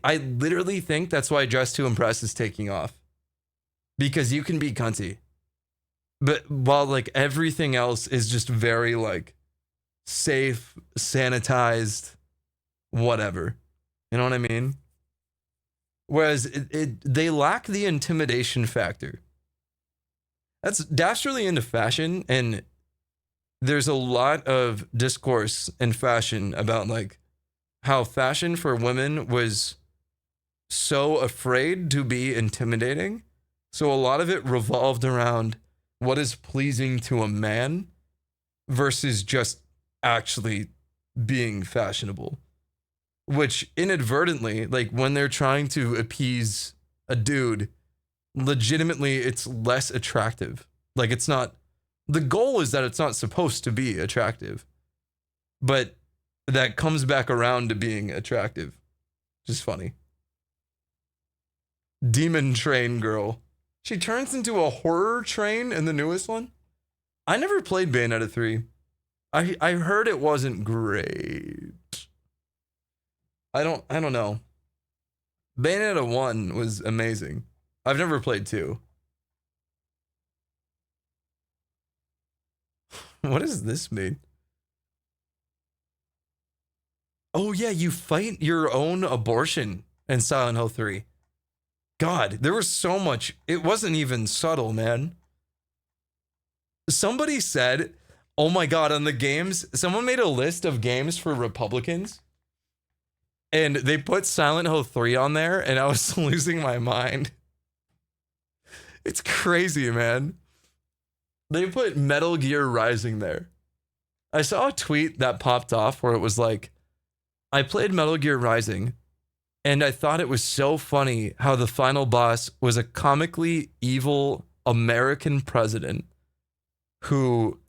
I literally think that's why Dress to Impress is taking off. Because you can be cunty. But while like everything else is just very like safe, sanitized, whatever. You know what I mean? Whereas they lack the intimidation factor. Daph's really into fashion, and there's a lot of discourse in fashion about like how fashion for women was so afraid to be intimidating. So a lot of it revolved around what is pleasing to a man versus just actually being fashionable. Which inadvertently, like when they're trying to appease a dude, legitimately it's less attractive. Like it's not, the goal is that it's not supposed to be attractive, but that comes back around to being attractive. Just funny. Demon Train Girl. She turns into a horror train in the newest one. I never played Bayonetta 3. I heard it wasn't great. I don't know. Bayonetta 1 was amazing. I've never played 2. What does this mean? Oh yeah, you fight your own abortion in Silent Hill 3. God, there was so much. It wasn't even subtle, man. Somebody said, oh my God, on the games, someone made a list of games for Republicans, and they put Silent Hill 3 on there, and I was losing my mind. It's crazy, man. They put Metal Gear Rising there. I saw a tweet that popped off where it was like, I played Metal Gear Rising, and I thought it was so funny how the final boss was a comically evil American president who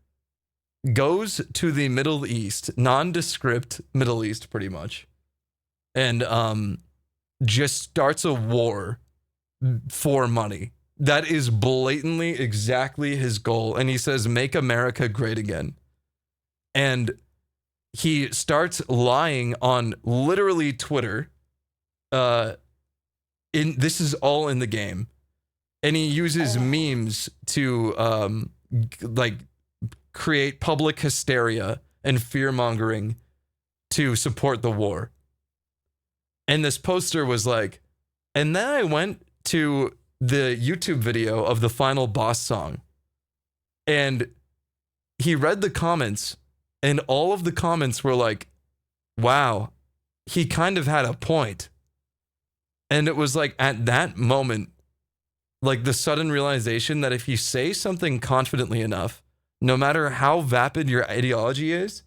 goes to the Middle East, nondescript Middle East pretty much, and just starts a war for money. That is blatantly exactly his goal. And he says, make America great again. And he starts lying on literally Twitter. This is all in the game. And he uses memes to like create public hysteria and fear mongering to support the war. And this poster was like, and then I went to the YouTube video of the final boss song, and he read the comments, and all of the comments were like, wow, he kind of had a point. And it was like at that moment, like the sudden realization that if you say something confidently enough, no matter how vapid your ideology is,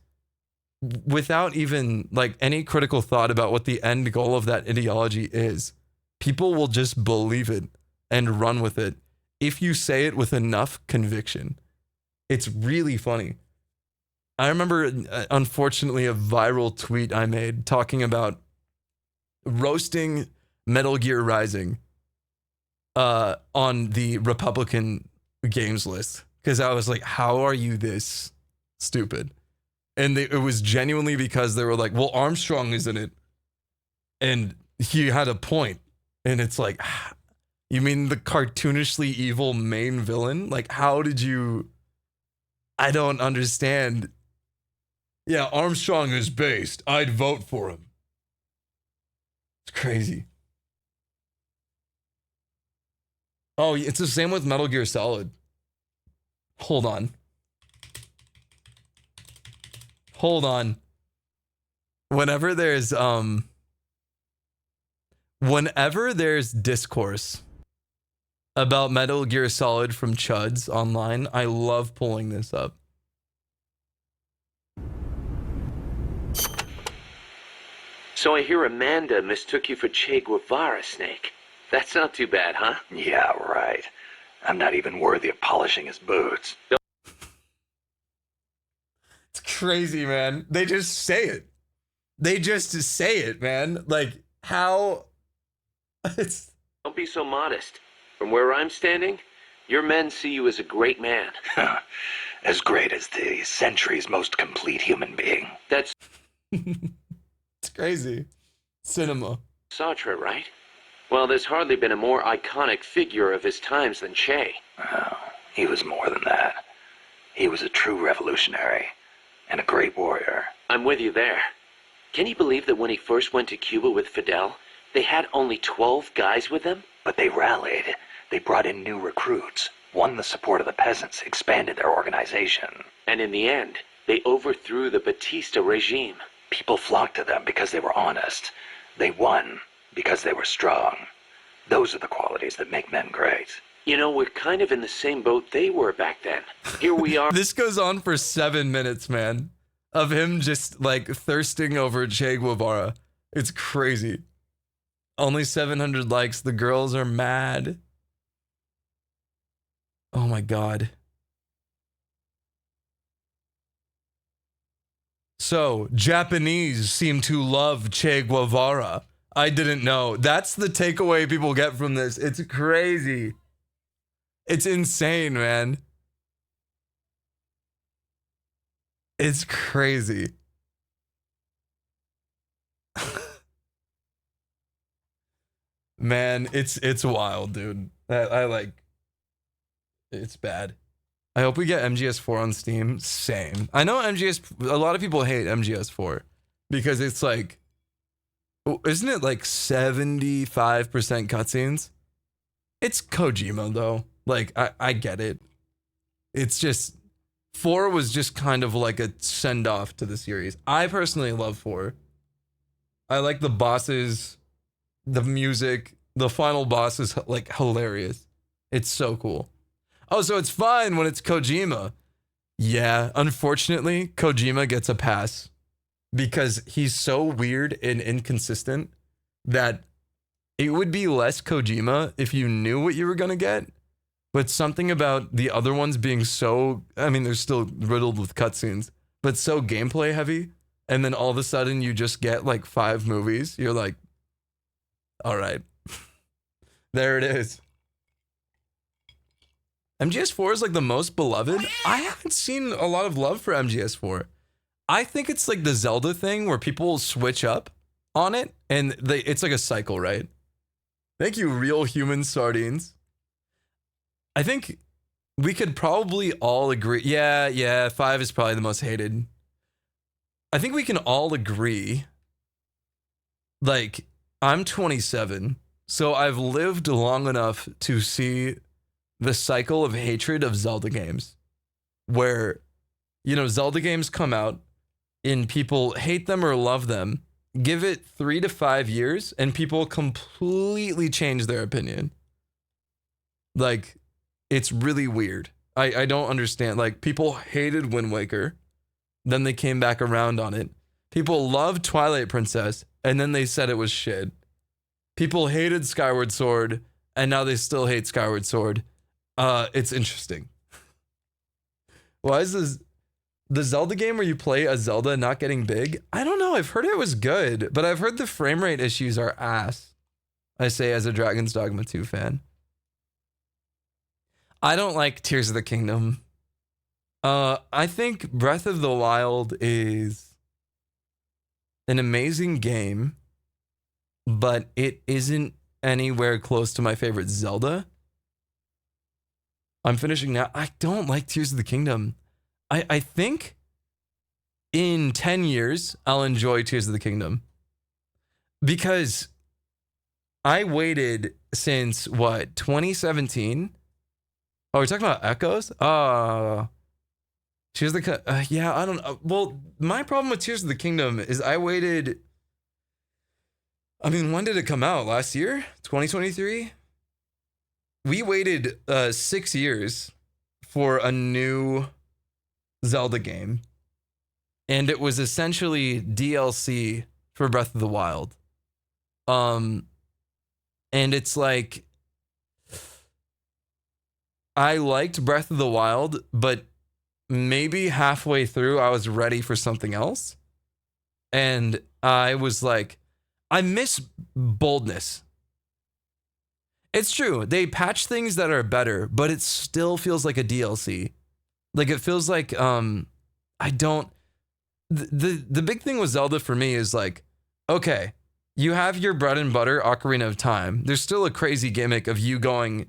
without even like any critical thought about what the end goal of that ideology is, people will just believe it and run with it if you say it with enough conviction. It's really funny. I remember, unfortunately, a viral tweet I made talking about roasting Metal Gear Rising on the Republican games list, because I was like, how are you this stupid? And it was genuinely because they were like, well, Armstrong is in it. And he had a point. And it's like, you mean the cartoonishly evil main villain? Like, how did you... I don't understand. Yeah, Armstrong is based. I'd vote for him. It's crazy. Oh, it's the same with Metal Gear Solid. Hold on. Whenever there's discourse about Metal Gear Solid from Chuds online, I love pulling this up. So I hear Amanda mistook you for Che Guevara, Snake. That's not too bad, huh? Yeah, right. I'm not even worthy of polishing his boots. It's crazy, man. They just say it. They just say it, man. Like, how... It's... Don't be so modest. From where I'm standing, your men see you as a great man. As great as the century's most complete human being. That's... It's crazy. Cinema. Sartre, right? Well, there's hardly been a more iconic figure of his times than Che. Oh, he was more than that. He was a true revolutionary and a great warrior. I'm with you there. Can you believe that when he first went to Cuba with Fidel, they had only 12 guys with them? But they rallied. They brought in new recruits, won the support of the peasants, expanded their organization. And in the end, they overthrew the Batista regime. People flocked to them because they were honest. They won because they were strong. Those are the qualities that make men great. You know, we're kind of in the same boat they were back then. Here we are. This goes on for 7 minutes, man, of him just like thirsting over Che Guevara. It's crazy. Only 700 likes. The girls are mad. Oh my God. So, Japanese seem to love Che Guevara. I didn't know. That's the takeaway people get from this. It's crazy. It's insane, man. It's crazy. Man, it's wild, dude. I like... It's bad. I hope we get MGS4 on Steam. Same. I know a lot of people hate MGS4 because it's like, isn't it like 75% cutscenes? It's Kojima though. Like, I get it. It's just, 4 was just kind of like a send off to the series. I personally love 4. I like the bosses, the music, the final boss is like hilarious. It's so cool. Oh, so it's fine when it's Kojima. Yeah, unfortunately, Kojima gets a pass because he's so weird and inconsistent that it would be less Kojima if you knew what you were going to get. But something about the other ones being so, I mean, they're still riddled with cutscenes, but so gameplay heavy. And then all of a sudden you just get like 5 movies. You're like, all right, there it is. MGS4 is like the most beloved. I haven't seen a lot of love for MGS4. I think it's like the Zelda thing where people switch up on it and it's like a cycle, right? Thank you, Real Human Sardines. I think we could probably all agree. Yeah, 5 is probably the most hated. I think we can all agree, like, I'm 27, so I've lived long enough to see the cycle of hatred of Zelda games, where, Zelda games come out and people hate them or love them. Give it 3 to 5 years and people completely change their opinion. Like, it's really weird. I don't understand. Like, people hated Wind Waker, then they came back around on it. People loved Twilight Princess, and then they said it was shit. People hated Skyward Sword, and now they still hate Skyward Sword. It's interesting. Why is this the Zelda game where you play a Zelda not getting big? I don't know. I've heard it was good, but I've heard the frame rate issues are ass. I say as a Dragon's Dogma 2 fan. I don't like Tears of the Kingdom. I think Breath of the Wild is an amazing game, but it isn't anywhere close to my favorite Zelda. I'm finishing now. I don't like Tears of the Kingdom. I think in 10 years, I'll enjoy Tears of the Kingdom. Because I waited since, 2017? Oh, we're talking about Echoes? Tears of the yeah, I don't know. Well, my problem with Tears of the Kingdom is I waited. I mean, when did it come out? Last year? 2023? We waited 6 years for a new Zelda game. And it was essentially DLC for Breath of the Wild. And it's like, I liked Breath of the Wild, but maybe halfway through I was ready for something else. And I was like, I miss boldness. It's true. They patch things that are better, but it still feels like a DLC. Like, it feels like I don't the big thing with Zelda for me is like, okay, you have your bread and butter Ocarina of Time. There's still a crazy gimmick of you going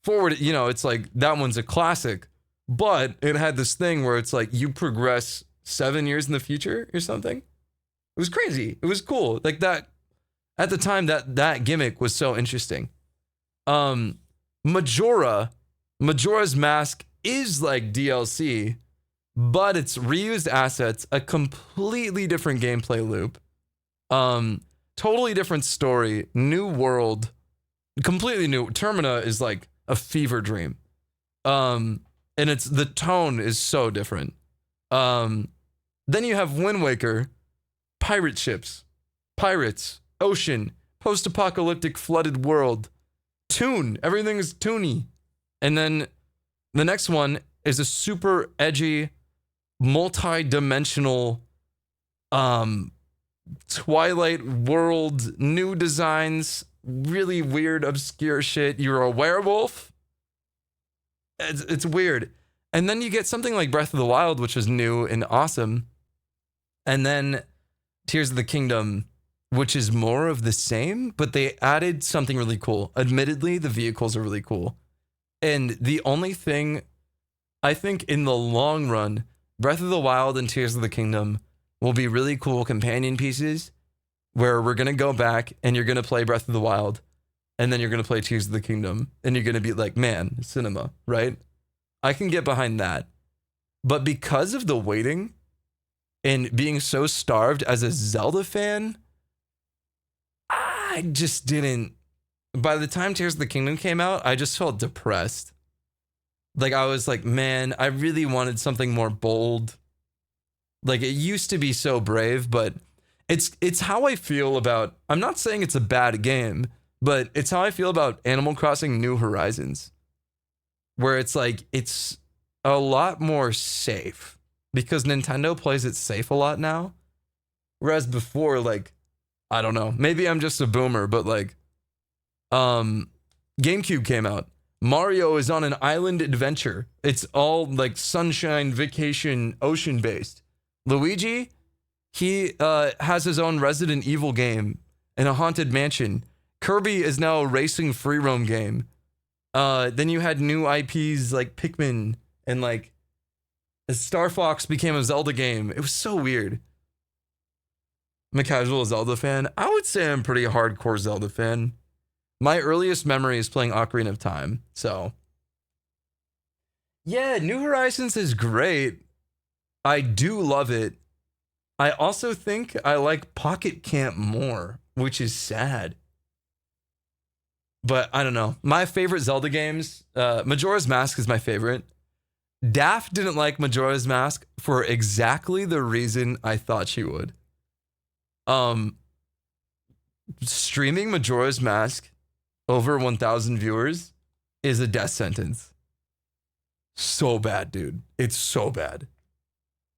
forward. It's like that one's a classic, but it had this thing where it's like you progress 7 years in the future or something. It was crazy. It was cool. Like that at the time that gimmick was so interesting. Majora's Mask is like DLC, but it's reused assets, a completely different gameplay loop, totally different story, new world, completely new. Termina is like a fever dream. And the tone is so different. Then you have Wind Waker, pirate ships, pirates, ocean, post-apocalyptic flooded world, tune, everything is toony. And then the next one is a super edgy, multi-dimensional Twilight world, new designs, really weird, obscure shit. You're a werewolf. It's weird. And then you get something like Breath of the Wild, which is new and awesome. And then Tears of the Kingdom, which is more of the same, but they added something really cool. Admittedly, the vehicles are really cool. And the only thing, I think in the long run, Breath of the Wild and Tears of the Kingdom will be really cool companion pieces where we're going to go back and you're going to play Breath of the Wild and then you're going to play Tears of the Kingdom and you're going to be like, man, cinema, right? I can get behind that. But because of the waiting and being so starved as a Zelda fan, I just didn't. By the time Tears of the Kingdom came out, I just felt depressed. Like, I was like, man, I really wanted something more bold. Like, it used to be so brave, but it's how I feel about, I'm not saying it's a bad game, but it's how I feel about Animal Crossing New Horizons. Where it's like, it's a lot more safe. Because Nintendo plays it safe a lot now. Whereas before, like, I don't know, maybe I'm just a boomer, but like, GameCube came out. Mario is on an island adventure. It's all like sunshine, vacation, ocean based. Luigi, he has his own Resident Evil game in a haunted mansion. Kirby is now a racing free roam game. Then you had new IPs like Pikmin and like Star Fox became a Zelda game. It was so weird. I'm a casual Zelda fan. I would say I'm a pretty hardcore Zelda fan. My earliest memory is playing Ocarina of Time. So, yeah, New Horizons is great. I do love it. I also think I like Pocket Camp more, which is sad. But I don't know. My favorite Zelda games, Majora's Mask is my favorite. Daft didn't like Majora's Mask for exactly the reason I thought she would. Streaming Majora's Mask over 1,000 viewers is a death sentence. So bad, dude. It's so bad.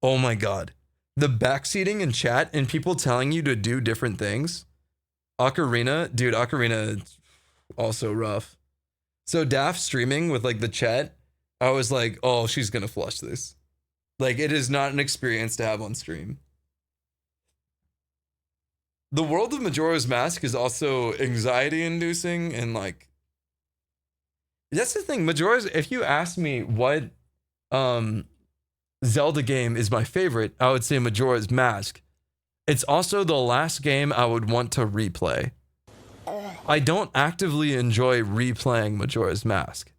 Oh my God. The backseating in chat and people telling you to do different things. Ocarina, dude, Ocarina also rough. So Daft streaming with like the chat, I was like, oh, she's gonna flush this. Like, it is not an experience to have on stream. The world of Majora's Mask is also anxiety inducing and like, that's the thing. Majora's, if you ask me what Zelda game is my favorite, I would say Majora's Mask. It's also the last game I would want to replay. I don't actively enjoy replaying Majora's Mask.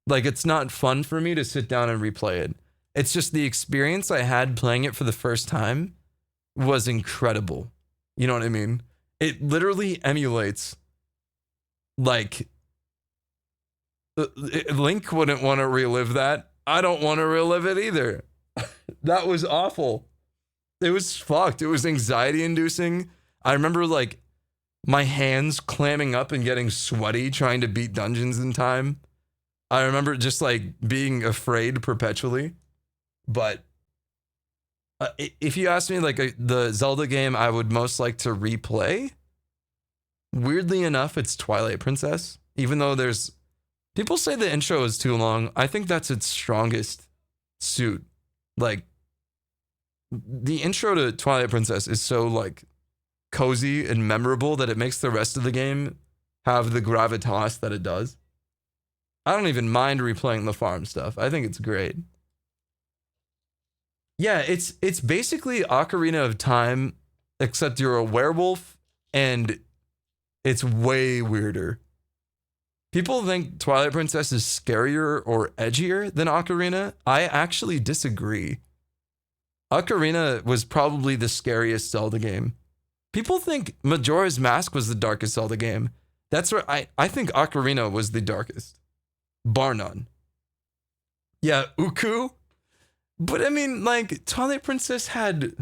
Like, it's not fun for me to sit down and replay it. It's just the experience I had playing it for the first time was incredible. You know what I mean? It literally emulates, like, Link wouldn't want to relive that. I don't want to relive it either. That was awful. It was fucked. It was anxiety inducing. I remember like my hands clamming up and getting sweaty trying to beat dungeons in time. I remember just like being afraid perpetually. But if you ask me like the Zelda game I would most like to replay, weirdly enough, it's Twilight Princess. Even though there's people say the intro is too long, I think that's its strongest suit. Like, the intro to Twilight Princess is so like cozy and memorable that it makes the rest of the game have the gravitas that it does. I don't even mind replaying the farm stuff. I think it's great. Yeah, it's basically Ocarina of Time, except you're a werewolf and it's way weirder. People think Twilight Princess is scarier or edgier than Ocarina. I actually disagree. Ocarina was probably the scariest Zelda game. People think Majora's Mask was the darkest Zelda game. That's where I think Ocarina was the darkest. Bar none. Yeah, Uku. But I mean, like, Twilight Princess had...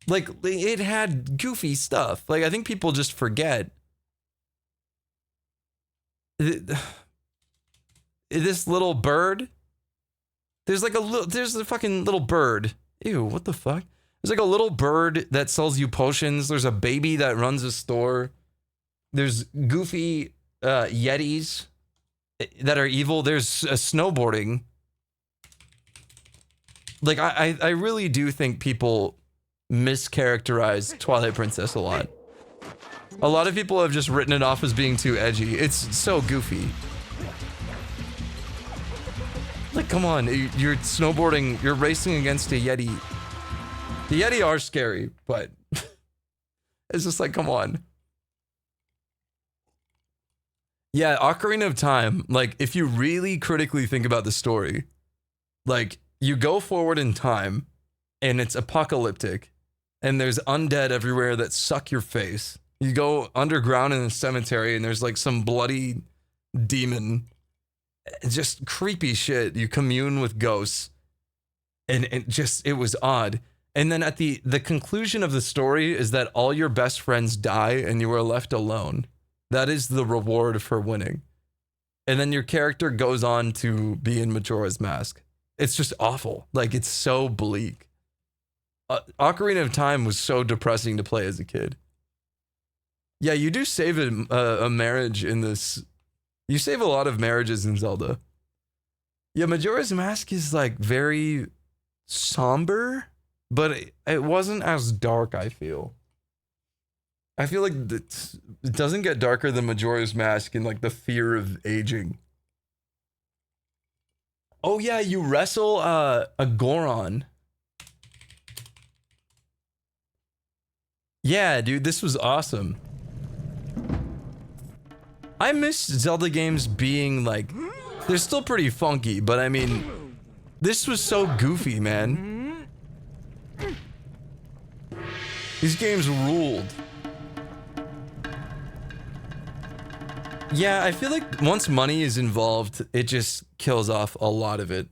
like, it had goofy stuff. Like, I think people just forget. This little bird... There's a fucking little bird. Ew, what the fuck? There's like a little bird that sells you potions. There's a baby that runs a store. There's goofy yetis that are evil. There's snowboarding. Like, I really do think people mischaracterize Twilight Princess a lot. A lot of people have just written it off as being too edgy. It's so goofy. Like, come on, you're snowboarding, you're racing against a Yeti. The Yeti are scary, but it's just like, come on. Yeah, Ocarina of Time, like, if you really critically think about the story, like, you go forward in time, and it's apocalyptic, and there's undead everywhere that suck your face. You go underground in a cemetery, and there's, like, some bloody demon. Just creepy shit. You commune with ghosts. And it was odd. And then at the conclusion of the story is that all your best friends die and you are left alone. That is the reward for winning. And then your character goes on to be in Majora's Mask. It's just awful. Like, it's so bleak. Ocarina of Time was so depressing to play as a kid. Yeah, you do save a marriage in this. You save a lot of marriages in Zelda. Yeah, Majora's Mask is like very somber, but it wasn't as dark, I feel. I feel like it doesn't get darker than Majora's Mask in like the fear of aging. Oh yeah, you wrestle a Goron. Yeah, dude, this was awesome. I miss Zelda games being like, they're still pretty funky, but I mean, this was so goofy, man. These games ruled. Yeah, I feel like once money is involved, it just kills off a lot of it.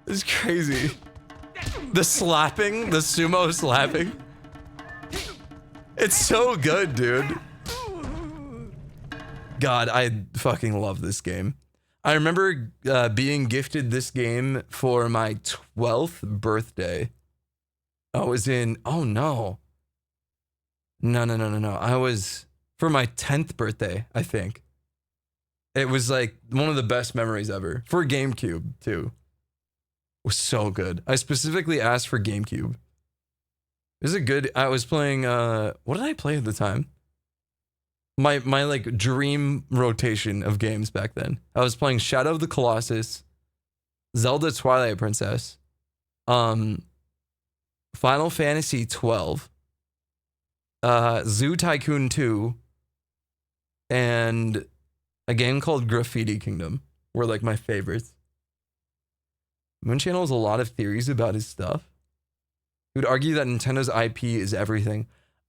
It's crazy. The slapping, the sumo slapping. It's so good, dude. God, I fucking love this game. I remember being gifted this game for my 12th birthday. I was in, oh no. No. I was for my 10th birthday, I think. It was like one of the best memories ever. For GameCube, too. It was so good. I specifically asked for GameCube. Is it good? I was playing, what did I play at the time? My like dream rotation of games back then. I was playing Shadow of the Colossus, Zelda Twilight Princess, Final Fantasy 12, Zoo Tycoon 2, and a game called Graffiti Kingdom were like my favorites. Moon Channel has a lot of theories about his stuff. He would argue that Nintendo's IP is everything.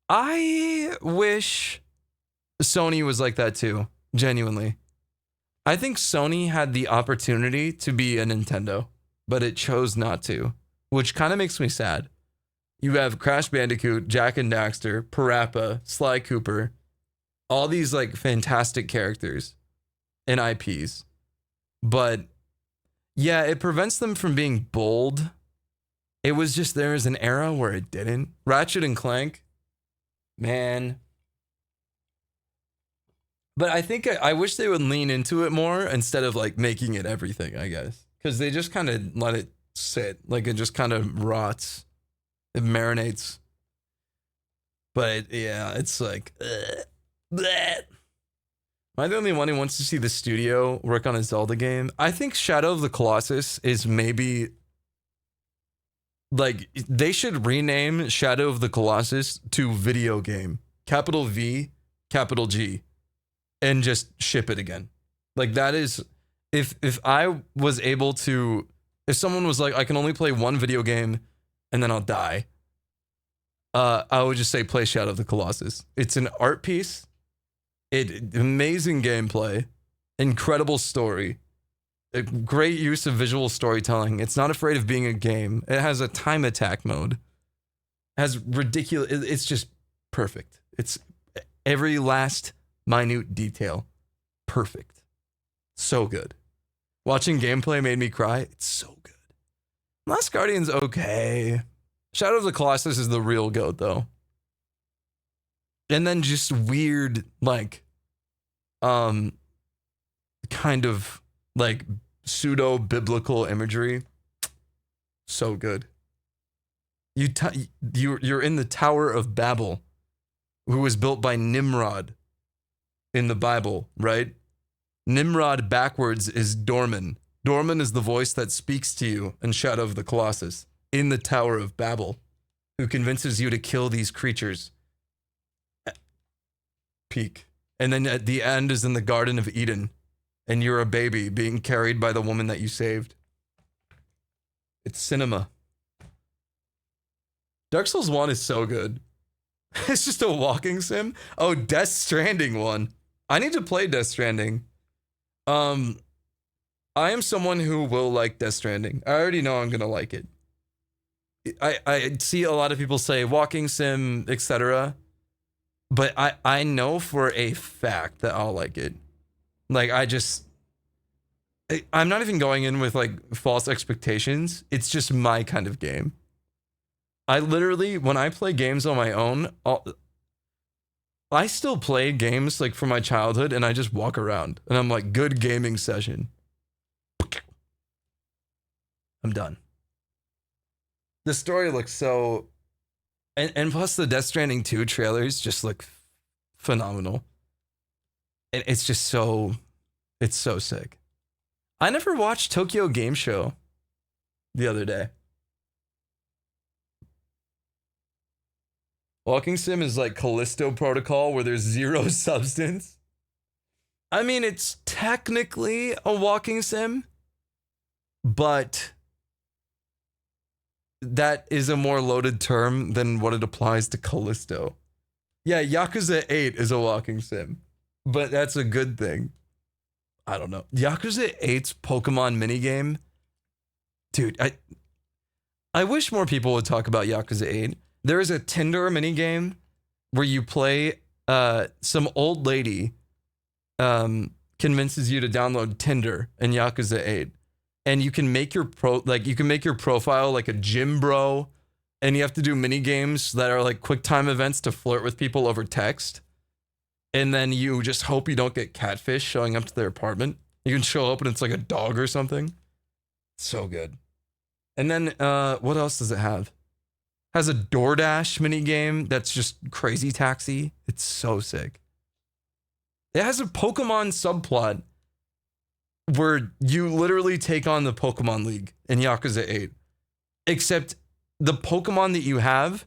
I wish Sony was like that too, genuinely. I think Sony had the opportunity to be a Nintendo, but it chose not to, which kind of makes me sad. You have Crash Bandicoot, Jak and Daxter, Parappa, Sly Cooper, all these like fantastic characters and IPs. But yeah, it prevents them from being bold. It was just there was an era where it didn't. Ratchet and Clank, man. But I think I wish they would lean into it more instead of like making it everything, I guess. Because they just kind of let it sit. Like it just kind of rots. It marinates. But yeah, it's like, bleh. Am I the only one who wants to see the studio work on a Zelda game? I think Shadow of the Colossus is maybe like they should rename Shadow of the Colossus to video game. Capital V, capital G. And just ship it again. Like that is, if I was able to, if someone was like, I can only play one video game and then I'll die. I would just say play Shadow of the Colossus. It's an art piece. Amazing gameplay, incredible story, a great use of visual storytelling. It's not afraid of being a game. It has a time attack mode. It has ridiculous. It's just perfect. It's every last minute detail. Perfect. So good. Watching gameplay made me cry. It's so good. Last Guardian's okay. Shadow of the Colossus is the real GOAT though. And then just weird, like, kind of like pseudo biblical imagery. So good. You're in the Tower of Babel, who was built by Nimrod in the Bible, right? Nimrod backwards is Dorman. Dorman is the voice that speaks to you in Shadow of the Colossus in the Tower of Babel, who convinces you to kill these creatures. Peak. And then at the end is in the Garden of Eden, and you're a baby being carried by the woman that you saved. It's cinema. Dark Souls 1 is so good. It's just a walking sim. Oh, Death Stranding 1. I need to play Death Stranding. I am someone who will like Death Stranding. I already know I'm gonna like it. I see a lot of people say walking sim, etc. But I know for a fact that I'll like it. Like I'm not even going in with like false expectations. It's just my kind of game. I literally, when I play games on my own, I still play games like from my childhood and I just walk around and I'm like, good gaming session. I'm done. The story looks so, and plus the Death Stranding 2 trailers just look phenomenal. And it's just so, it's so sick. I never watched Tokyo Game Show the other day. Walking sim is like Callisto Protocol where there's zero substance. I mean, it's technically a walking sim, but that is a more loaded term than what it applies to Callisto. Yeah, Yakuza 8 is a walking sim, but that's a good thing. I don't know. Yakuza 8's Pokemon minigame. Dude, I wish more people would talk about Yakuza 8. There is a Tinder minigame where you play some old lady convinces you to download Tinder in Yakuza 8. And you can make your profile like a gym bro, and you have to do mini games that are like quick time events to flirt with people over text. And then you just hope you don't get catfish showing up to their apartment. You can show up and it's like a dog or something. So good. And then what else does it have? Has a DoorDash mini game that's just crazy taxi. It's so sick. It has a Pokemon subplot where you literally take on the Pokemon League in Yakuza 8. Except the Pokemon that you have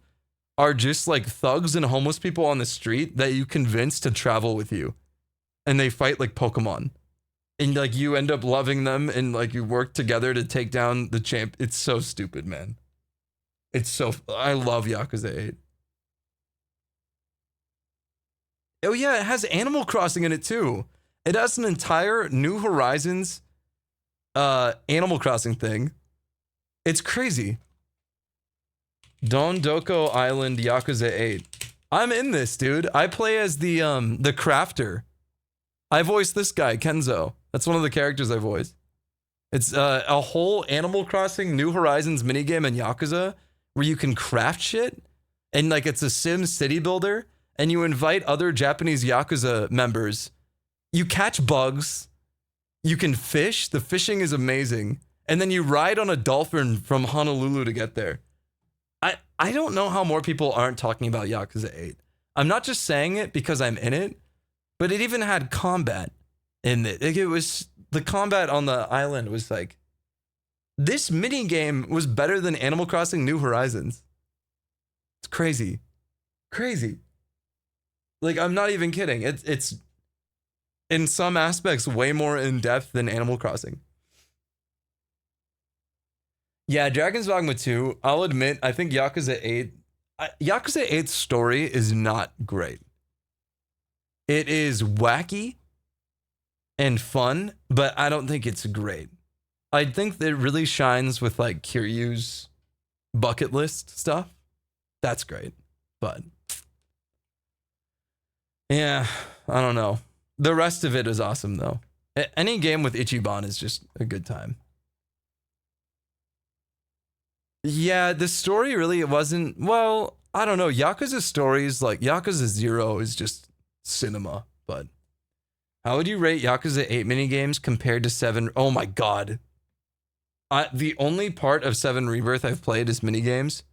are just like thugs and homeless people on the street that you convince to travel with you. And they fight like Pokemon. And like you end up loving them and like you work together to take down the champ. It's so stupid, man. I love Yakuza 8. Oh yeah, it has Animal Crossing in it too. It has an entire New Horizons Animal Crossing thing. It's crazy. Dondoko Island Yakuza 8. I'm in this, dude. I play as the crafter. I voice this guy, Kenzo. That's one of the characters I voice. It's a whole Animal Crossing New Horizons minigame in Yakuza where you can craft shit. And like it's a Sim city builder. And you invite other Japanese Yakuza members. You catch bugs. You can fish. The fishing is amazing. And then you ride on a dolphin from Honolulu to get there. I don't know how more people aren't talking about Yakuza 8. I'm not just saying it because I'm in it, but it even had combat in it. Like it was the combat on the island was like this mini game was better than Animal Crossing New Horizons. It's crazy. Crazy. Like I'm not even kidding. It's in some aspects way more in depth than Animal Crossing. Yeah, Dragon's Dogma 2, I'll admit, I think Yakuza 8's story is not great. It is wacky and fun, but I don't think it's great. I think that it really shines with like Kiryu's bucket list stuff. That's great. But yeah, I don't know. The rest of it is awesome though. Any game with Ichiban is just a good time. Yeah, the story really wasn't, well, I don't know. Yakuza stories, like Yakuza 0 is just cinema, but how would you rate Yakuza 8 minigames compared to 7? Oh my god. The only part of 7 Rebirth I've played is minigames.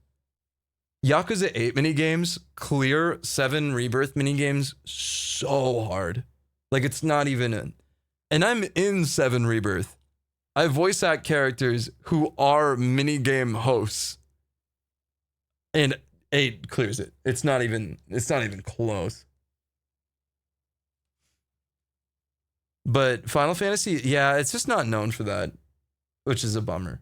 Yakuza 8 minigames clear 7 Rebirth minigames so hard. Like it's not even in. And I'm in 7 Rebirth. I voice act characters who are minigame hosts. And 8 clears it. It's not even close. But Final Fantasy, yeah, it's just not known for that, which is a bummer.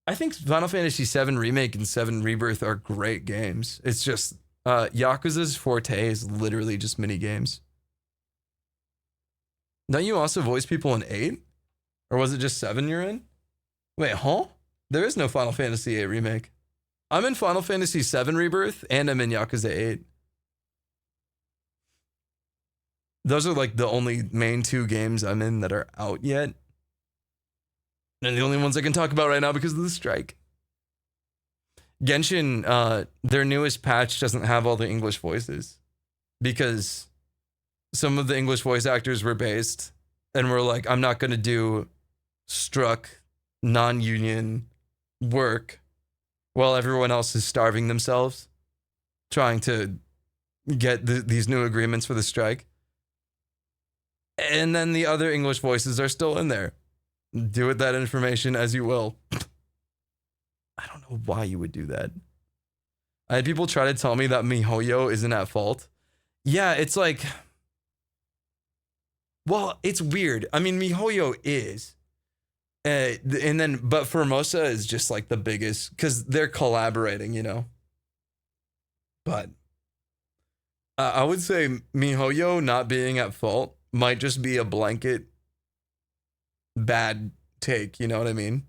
I think Final Fantasy 7 Remake and 7 Rebirth are great games. It's just Yakuza's forte is literally just minigames. Don't you also voice people in 8? Or was it just 7 you're in? Wait, huh? There is no Final Fantasy 8 Remake. I'm in Final Fantasy 7 Rebirth, and I'm in Yakuza 8. Those are like the only main 2 games I'm in that are out yet. And the only ones I can talk about right now because of the strike. Genshin, their newest patch doesn't have all the English voices. Because some of the English voice actors were based and were like, I'm not going to do struck non-union work while everyone else is starving themselves trying to get these new agreements for the strike. And then the other English voices are still in there. Do with that information as you will. I don't know why you would do that. I had people try to tell me that MiHoYo isn't at fault. Yeah, it's like, well, it's weird. I mean, MiHoYo is. And then, but Formosa is just like the biggest because they're collaborating, you know. But I would say MiHoYo not being at fault might just be a blanket bad take, you know what I mean?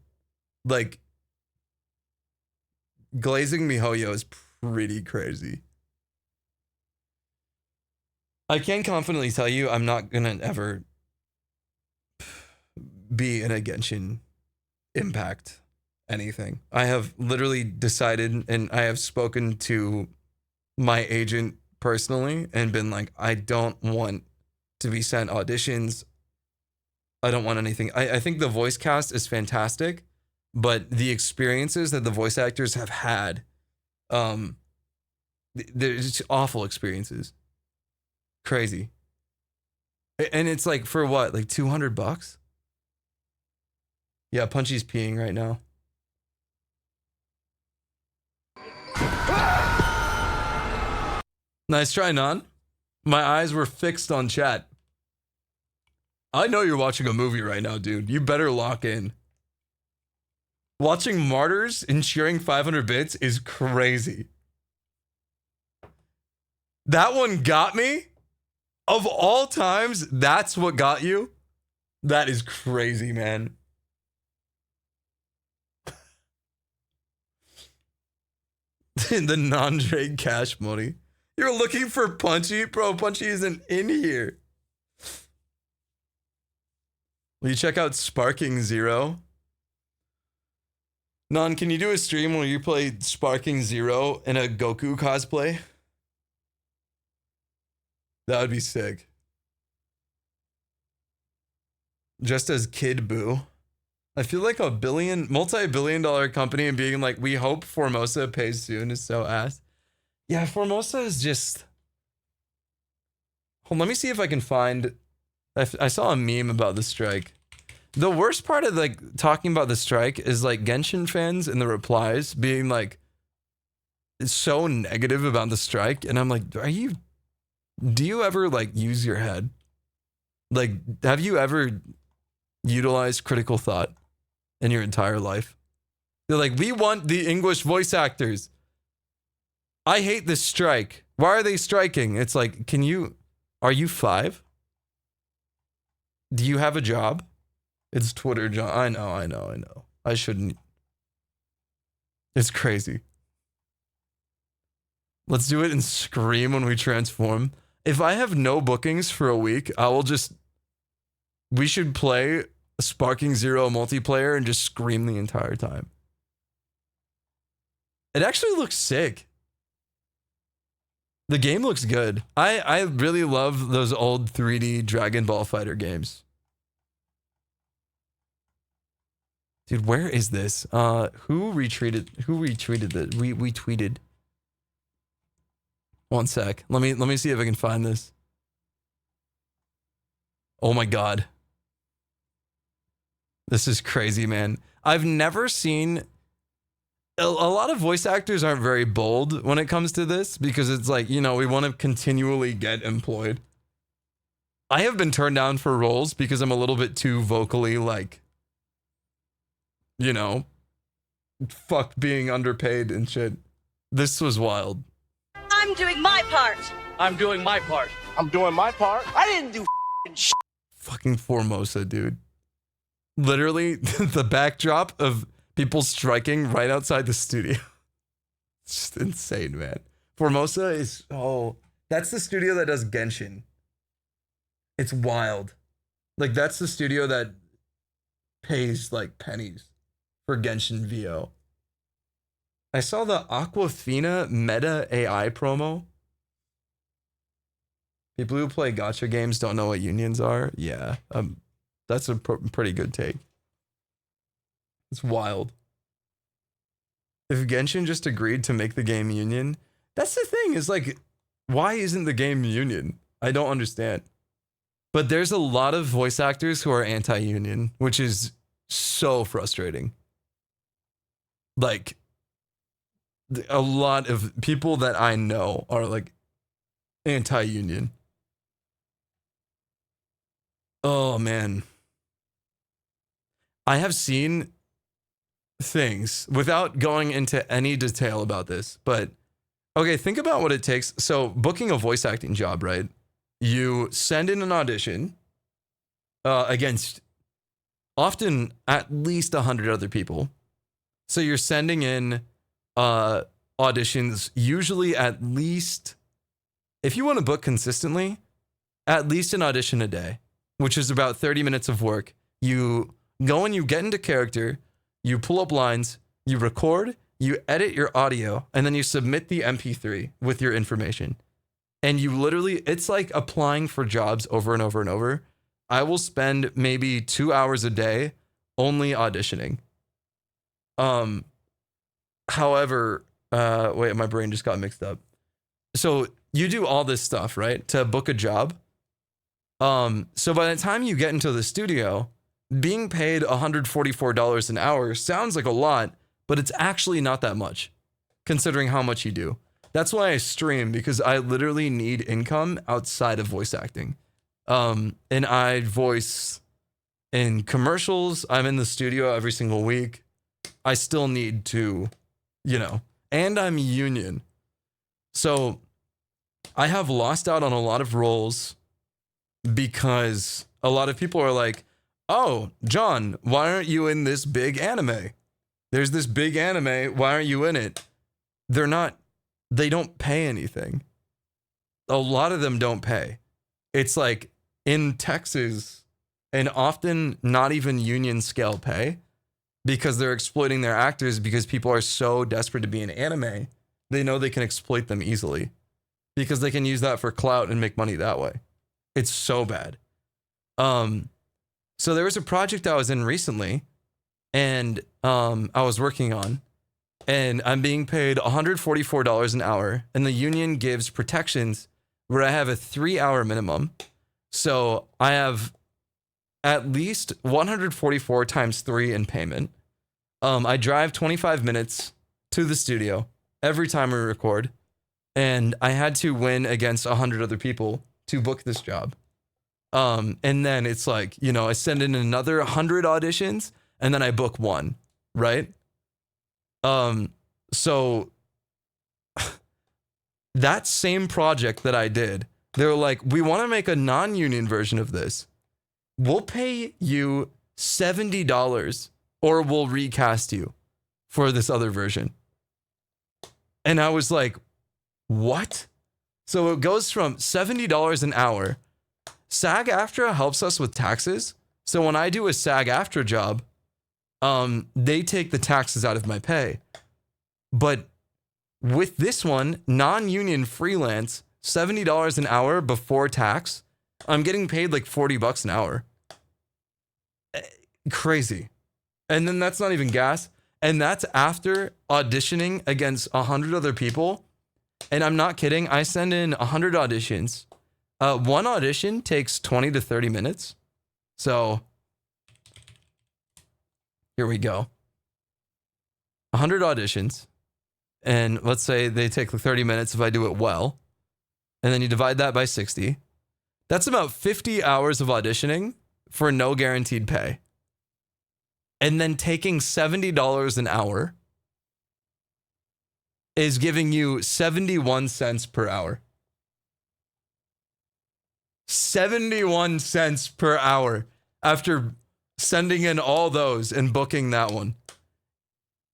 Like, glazing MiHoYo is pretty crazy. I can confidently tell you I'm not gonna ever be in a Genshin Impact anything. I have literally decided, and I have spoken to my agent personally and been like, I don't want to be sent auditions. I don't want anything. I think the voice cast is fantastic, but the experiences that the voice actors have had, they're just awful experiences. Crazy. And it's like, for what, like $200? Yeah, Punchy's peeing right now. Nice try, Non. My eyes were fixed on chat. I know you're watching a movie right now, dude. You better lock in. Watching Martyrs and cheering 500 bits is crazy. That one got me. Of all times, that's what got you. That is crazy, man. The non-Drake cash money. You're looking for Punchy? Bro, Punchy isn't in here. Will you check out Sparking Zero? Non, can you do a stream where you play Sparking Zero in a Goku cosplay? That would be sick. Just as Kid Buu. I feel like a multi-billion-dollar company and being like, we hope Formosa pays soon is so ass. Yeah, Formosa is just... Hold on, let me see if I can find... I saw a meme about the strike. The worst part of like talking about the strike is like Genshin fans in the replies being like so negative about the strike. And I'm like, do you ever like use your head? Like, have you ever utilized critical thought in your entire life? They're like, we want the English voice actors. I hate this strike. Why are they striking? It's like, are you 5? Do you have a job? It's Twitter, John. I know. I shouldn't. It's crazy. Let's do it and scream when we transform. If I have no bookings for a week, we should play Sparking Zero multiplayer and just scream the entire time. It actually looks sick. The game looks good. I really love those old 3D Dragon Ball Fighter games. Dude, where is this? Who retweeted this? We tweeted. One sec. Let me see if I can find this. Oh my god. This is crazy, man. I've never seen a lot of voice actors aren't very bold when it comes to this because it's like, you know, we want to continually get employed. I have been turned down for roles because I'm a little bit too vocally like, you know, fuck being underpaid and shit. This was wild. I'm doing my part. I'm doing my part. I'm doing my part. I didn't do shit. Fucking Formosa, dude. Literally the backdrop of people striking right outside the studio. It's just insane, man. Formosa is, that's the studio that does Genshin. It's wild. Like, that's the studio that pays like pennies for Genshin VO. I saw the Aquafina Meta AI promo. People who play gacha games don't know what unions are. Yeah, that's a pretty good take. It's wild. If Genshin just agreed to make the game union, that's the thing, is like, why isn't the game union? I don't understand. But there's a lot of voice actors who are anti-union, which is so frustrating. Like, a lot of people that I know are like anti-union. Oh man. I have seen things without going into any detail about this, but okay, think about what it takes. So booking a voice acting job, right? You send in an audition against often at least 100 other people. So you're sending in auditions, usually at least, if you want to book consistently, at least an audition a day, which is about 30 minutes of work. You go and you get into character, you pull up lines, you record, you edit your audio, and then you submit the MP3 with your information. And you literally, it's like applying for jobs over and over and over. I will spend maybe 2 hours a day only auditioning. However, wait, my brain just got mixed up. So you do all this stuff, right, to book a job. So by the time you get into the studio, being paid $144 an hour sounds like a lot, but it's actually not that much, considering how much you do. That's why I stream, because I literally need income outside of voice acting. And I voice in commercials. I'm in the studio every single week. I still need to, and I'm union. So I have lost out on a lot of roles because a lot of people are like, oh, John, why aren't you in this big anime? There's this big anime. Why aren't you in it? They don't pay anything. A lot of them don't pay. It's like in Texas, and often not even union scale pay, because they're exploiting their actors, because people are so desperate to be in anime. They know they can exploit them easily because they can use that for clout and make money that way. It's so bad. So there was a project I was in recently, and I was working on, and I'm being paid $144 an hour, and the union gives protections where I have a 3-hour minimum. So I have at least 144 times 3 in payment. I drive 25 minutes to the studio every time we record, and I had to win against 100 other people to book this job. And then it's like, I send in another 100 auditions, and then I book one, right? So that same project that I did, they were like, we want to make a non-union version of this. We'll pay you $70 or we'll recast you for this other version. And I was like, what? So it goes from $70 an hour. SAG-AFTRA helps us with taxes. So when I do a SAG-AFTRA job, they take the taxes out of my pay. But with this one, non-union freelance, $70 an hour before tax, I'm getting paid like $40 an hour. Crazy. And then that's not even gas. And that's after auditioning against 100 other people. And I'm not kidding. I send in 100 auditions. One audition takes 20 to 30 minutes. So here we go. 100 auditions. And let's say they take 30 minutes if I do it well. And then you divide that by 60. That's about 50 hours of auditioning for no guaranteed pay. And then taking $70 an hour is giving you 71 cents per hour. 71 cents per hour after sending in all those and booking that one.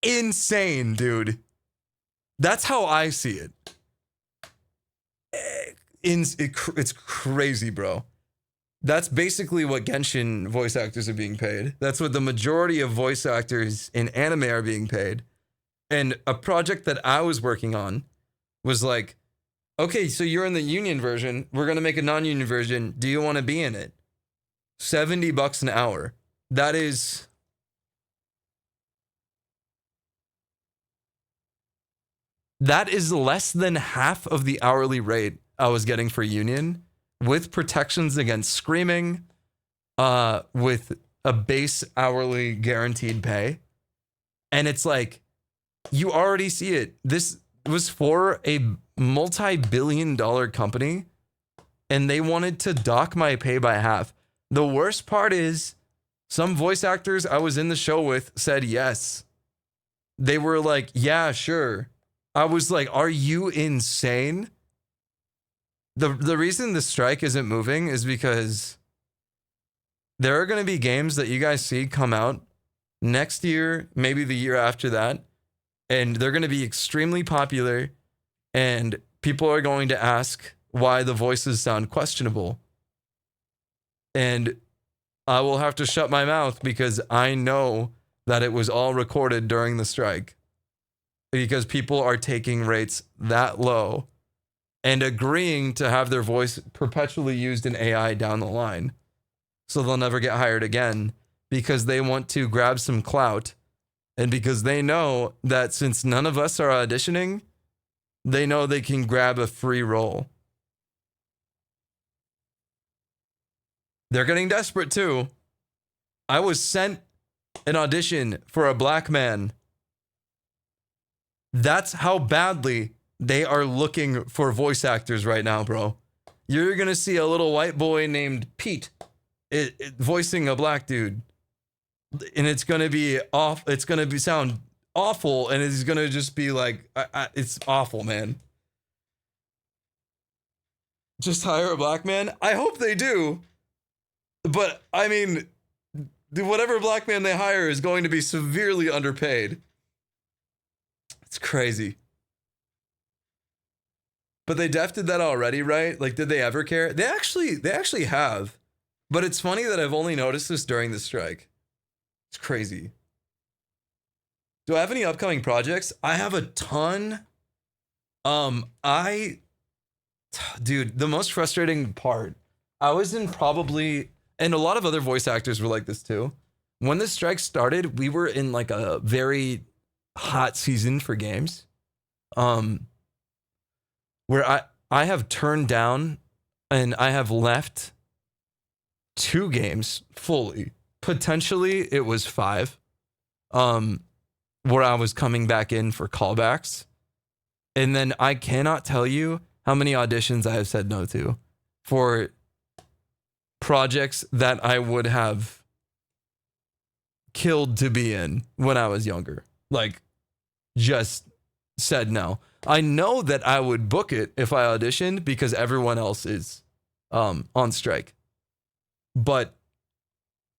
Insane, dude. That's how I see it. It's crazy, bro. That's basically what Genshin voice actors are being paid. That's what the majority of voice actors in anime are being paid. And a project that I was working on was like, okay, so you're in the union version. We're going to make a non-union version. Do you want to be in it? $70 an hour. That is less than half of the hourly rate I was getting for union, with protections against screaming, with a base hourly guaranteed pay. And it's like, You already see it. This was for a multi-billion-dollar company, and they wanted to dock my pay by half. The worst part is, some voice actors I was in the show with said yes. They were like, yeah, sure. I was like, are you insane? The reason the strike isn't moving is because there are going to be games that you guys see come out next year, maybe the year after that, and they're going to be extremely popular, and people are going to ask why the voices sound questionable. And I will have to shut my mouth because I know that it was all recorded during the strike, because people are taking rates that low and agreeing to have their voice perpetually used in AI down the line. So they'll never get hired again because they want to grab some clout, and because they know that since none of us are auditioning, they know they can grab a free role. They're getting desperate too. I was sent an audition for a black man. That's how badly they are looking for voice actors right now, bro. You're going to see a little white boy named Pete voicing a black dude. And it's going to be off. It's going to sound awful. And it's going to just be like, it's awful, man. Just hire a black man. I hope they do. But I mean, whatever black man they hire is going to be severely underpaid. It's crazy. But they did that already, right? Like, did they ever care? They actually have. But it's funny that I've only noticed this during the strike. It's crazy. Do I have any upcoming projects? I have a ton. Dude, the most frustrating part, I was in probably, and a lot of other voice actors were like this too. When the strike started, we were in like a very hot season for games. Where I have turned down and I have left 2 games fully. Potentially it was 5. Where I was coming back in for callbacks. And then I cannot tell you how many auditions I have said no to for projects that I would have killed to be in when I was younger. Like, just said no. I know that I would book it if I auditioned because everyone else is on strike. But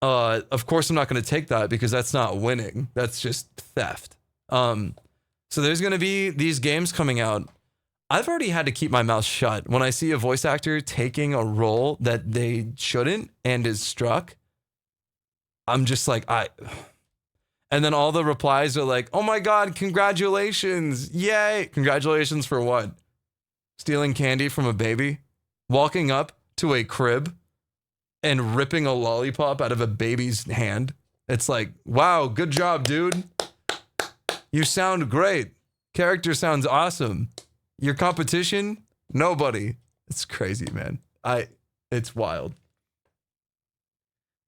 of course I'm not going to take that because that's not winning. That's just theft. So there's going to be these games coming out. I've already had to keep my mouth shut when I see a voice actor taking a role that they shouldn't and is struck. I'm just like, and then all the replies are like, oh my God, congratulations. Yay. Congratulations for what? Stealing candy from a baby? Walking up to a crib and ripping a lollipop out of a baby's hand? It's like, wow, good job, dude. You sound great. Character sounds awesome. Your competition? Nobody. It's crazy, man. It's wild.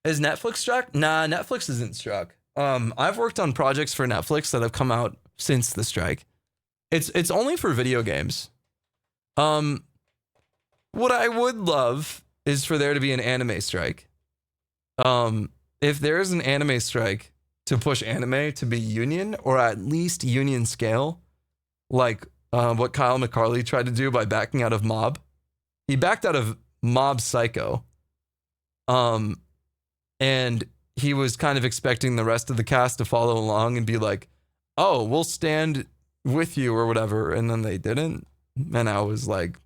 Is Netflix struck? Nah, Netflix isn't struck. I've worked on projects for Netflix that have come out since the strike. It's only for video games. What I would love is for there to be an anime strike. If there is an anime strike to push anime to be union or at least union scale, like what Kyle McCarley tried to do by backing out of Mob. He backed out of Mob Psycho. And he was kind of expecting the rest of the cast to follow along and be like, oh, we'll stand with you or whatever. And then they didn't. And I was like,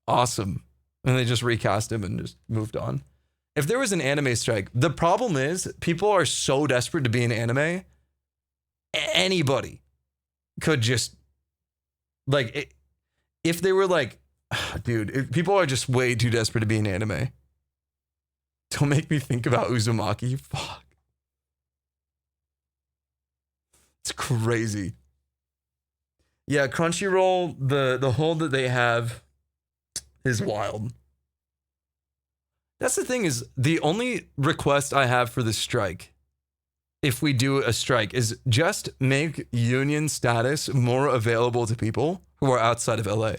awesome. And they just recast him and just moved on. If there was an anime strike, the problem is people are so desperate to be in anime. Anybody could just, like, if they were like, dude, people are just way too desperate to be in anime. Don't make me think about Uzumaki. Fuck. It's crazy. Yeah, Crunchyroll, the hold that they have is wild. That's the thing, is the only request I have for the strike if we do a strike is just make union status more available to people who are outside of LA.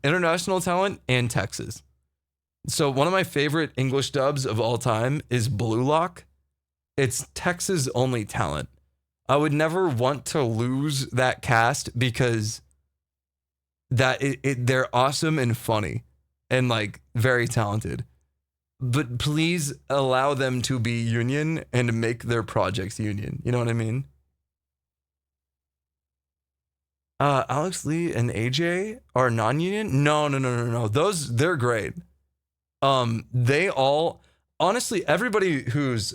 International talent and Texas. So one of my favorite English dubs of all time is Blue Lock. It's Texas only talent. I would never want to lose that cast because they're awesome and funny and like very talented. But please allow them to be union and make their projects union. You know what I mean? Alex Lee and AJ are non-union? No. They're great. They all, honestly, everybody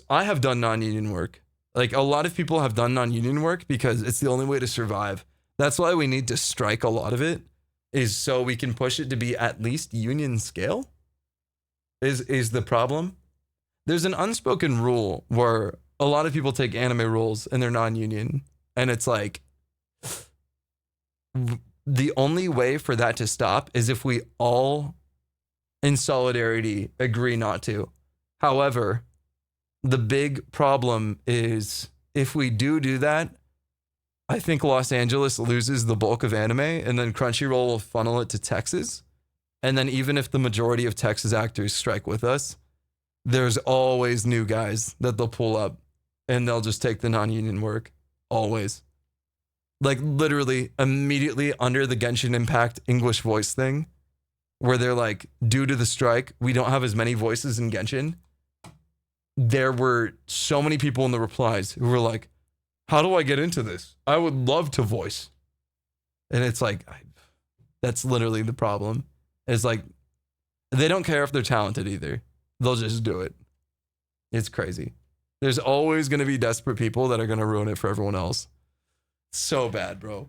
I have done non-union work. Like a lot of people have done non-union work because it's the only way to survive. That's why we need to strike a lot of it, is so we can push it to be at least union scale. Is the problem. There's an unspoken rule where a lot of people take anime roles and they're non-union. And it's like, the only way for that to stop is if we all in solidarity agree not to. However, the big problem is if we do that, I think Los Angeles loses the bulk of anime and then Crunchyroll will funnel it to Texas. And then even if the majority of Texas actors strike with us, there's always new guys that they'll pull up and they'll just take the non-union work. Always. Like literally immediately under the Genshin Impact English voice thing, where they're like, due to the strike, we don't have as many voices in Genshin. There were so many people in the replies who were like, how do I get into this? I would love to voice. And it's like, that's literally the problem. It's like, they don't care if they're talented either. They'll just do it. It's crazy. There's always going to be desperate people that are going to ruin it for everyone else. So bad, bro.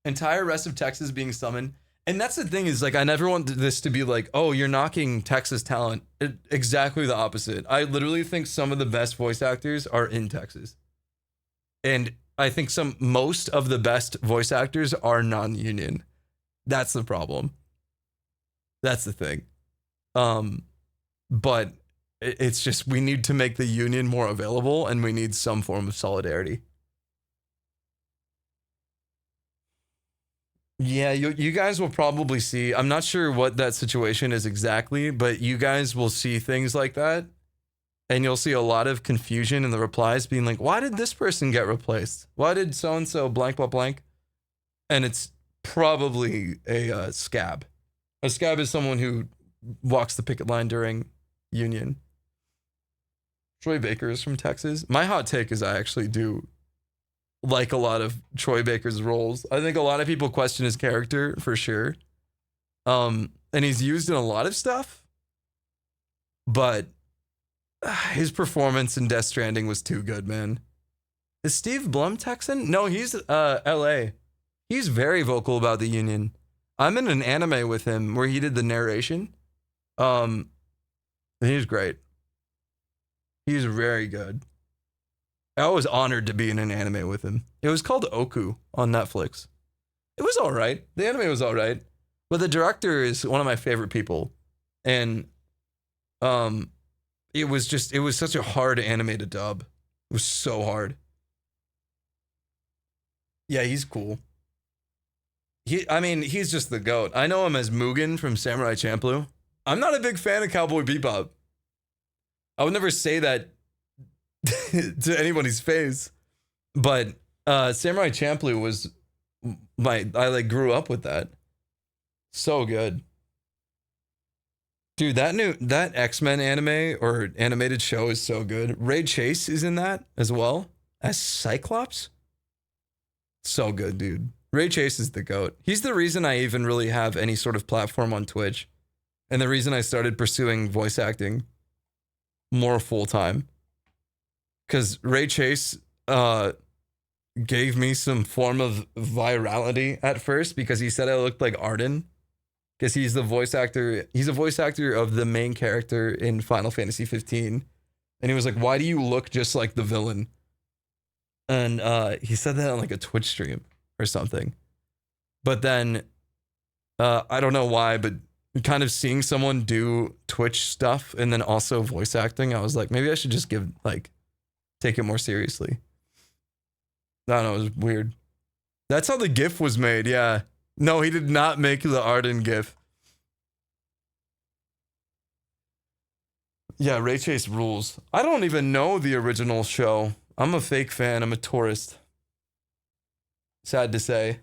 Entire rest of Texas being summoned. And that's the thing is like, I never want this to be like, oh, you're knocking Texas talent. Exactly the opposite. I literally think some of the best voice actors are in Texas. And I think most of the best voice actors are non-union. That's the problem. That's the thing. But it's just, we need to make the union more available and we need some form of solidarity. Yeah, you guys will probably see, I'm not sure what that situation is exactly, but you guys will see things like that. And you'll see a lot of confusion in the replies being like, why did this person get replaced? Why did so-and-so blank, blank, blank? And it's probably a scab. A scab is someone who walks the picket line during union. Troy Baker is from Texas. My hot take is I actually do like a lot of Troy Baker's roles. I think a lot of people question his character for sure. And he's used in a lot of stuff. But his performance in Death Stranding was too good, man. Is Steve Blum Texan? No, he's LA. He's very vocal about the union. I'm in an anime with him where he did the narration. He's great. He's very good. I was honored to be in an anime with him. It was called Oku on Netflix. It was all right. The anime was all right. But the director is one of my favorite people. And it was such a hard anime to dub. It was so hard. Yeah, he's cool. He's just the GOAT. I know him as Mugen from Samurai Champloo. I'm not a big fan of Cowboy Bebop. I would never say that to anybody's face. But Samurai Champloo was I grew up with that. So good. Dude, that X-Men anime or animated show is so good. Ray Chase is in that as well as Cyclops. So good, dude. Ray Chase is the GOAT. He's the reason I even really have any sort of platform on Twitch. And the reason I started pursuing voice acting more full-time. Because Ray Chase gave me some form of virality at first because he said I looked like Arden. Because he's the voice actor. He's a voice actor of the main character in Final Fantasy 15. And he was like, why do you look just like the villain? And he said that on like a Twitch stream or something. But then, I don't know why, but kind of seeing someone do Twitch stuff and then also voice acting, I was like, maybe I should just take it more seriously. I don't know, it was weird. That's how the GIF was made, yeah. No, he did not make the Arden GIF. Yeah, Ray Chase rules. I don't even know the original show. I'm a fake fan. I'm a tourist. Sad to say.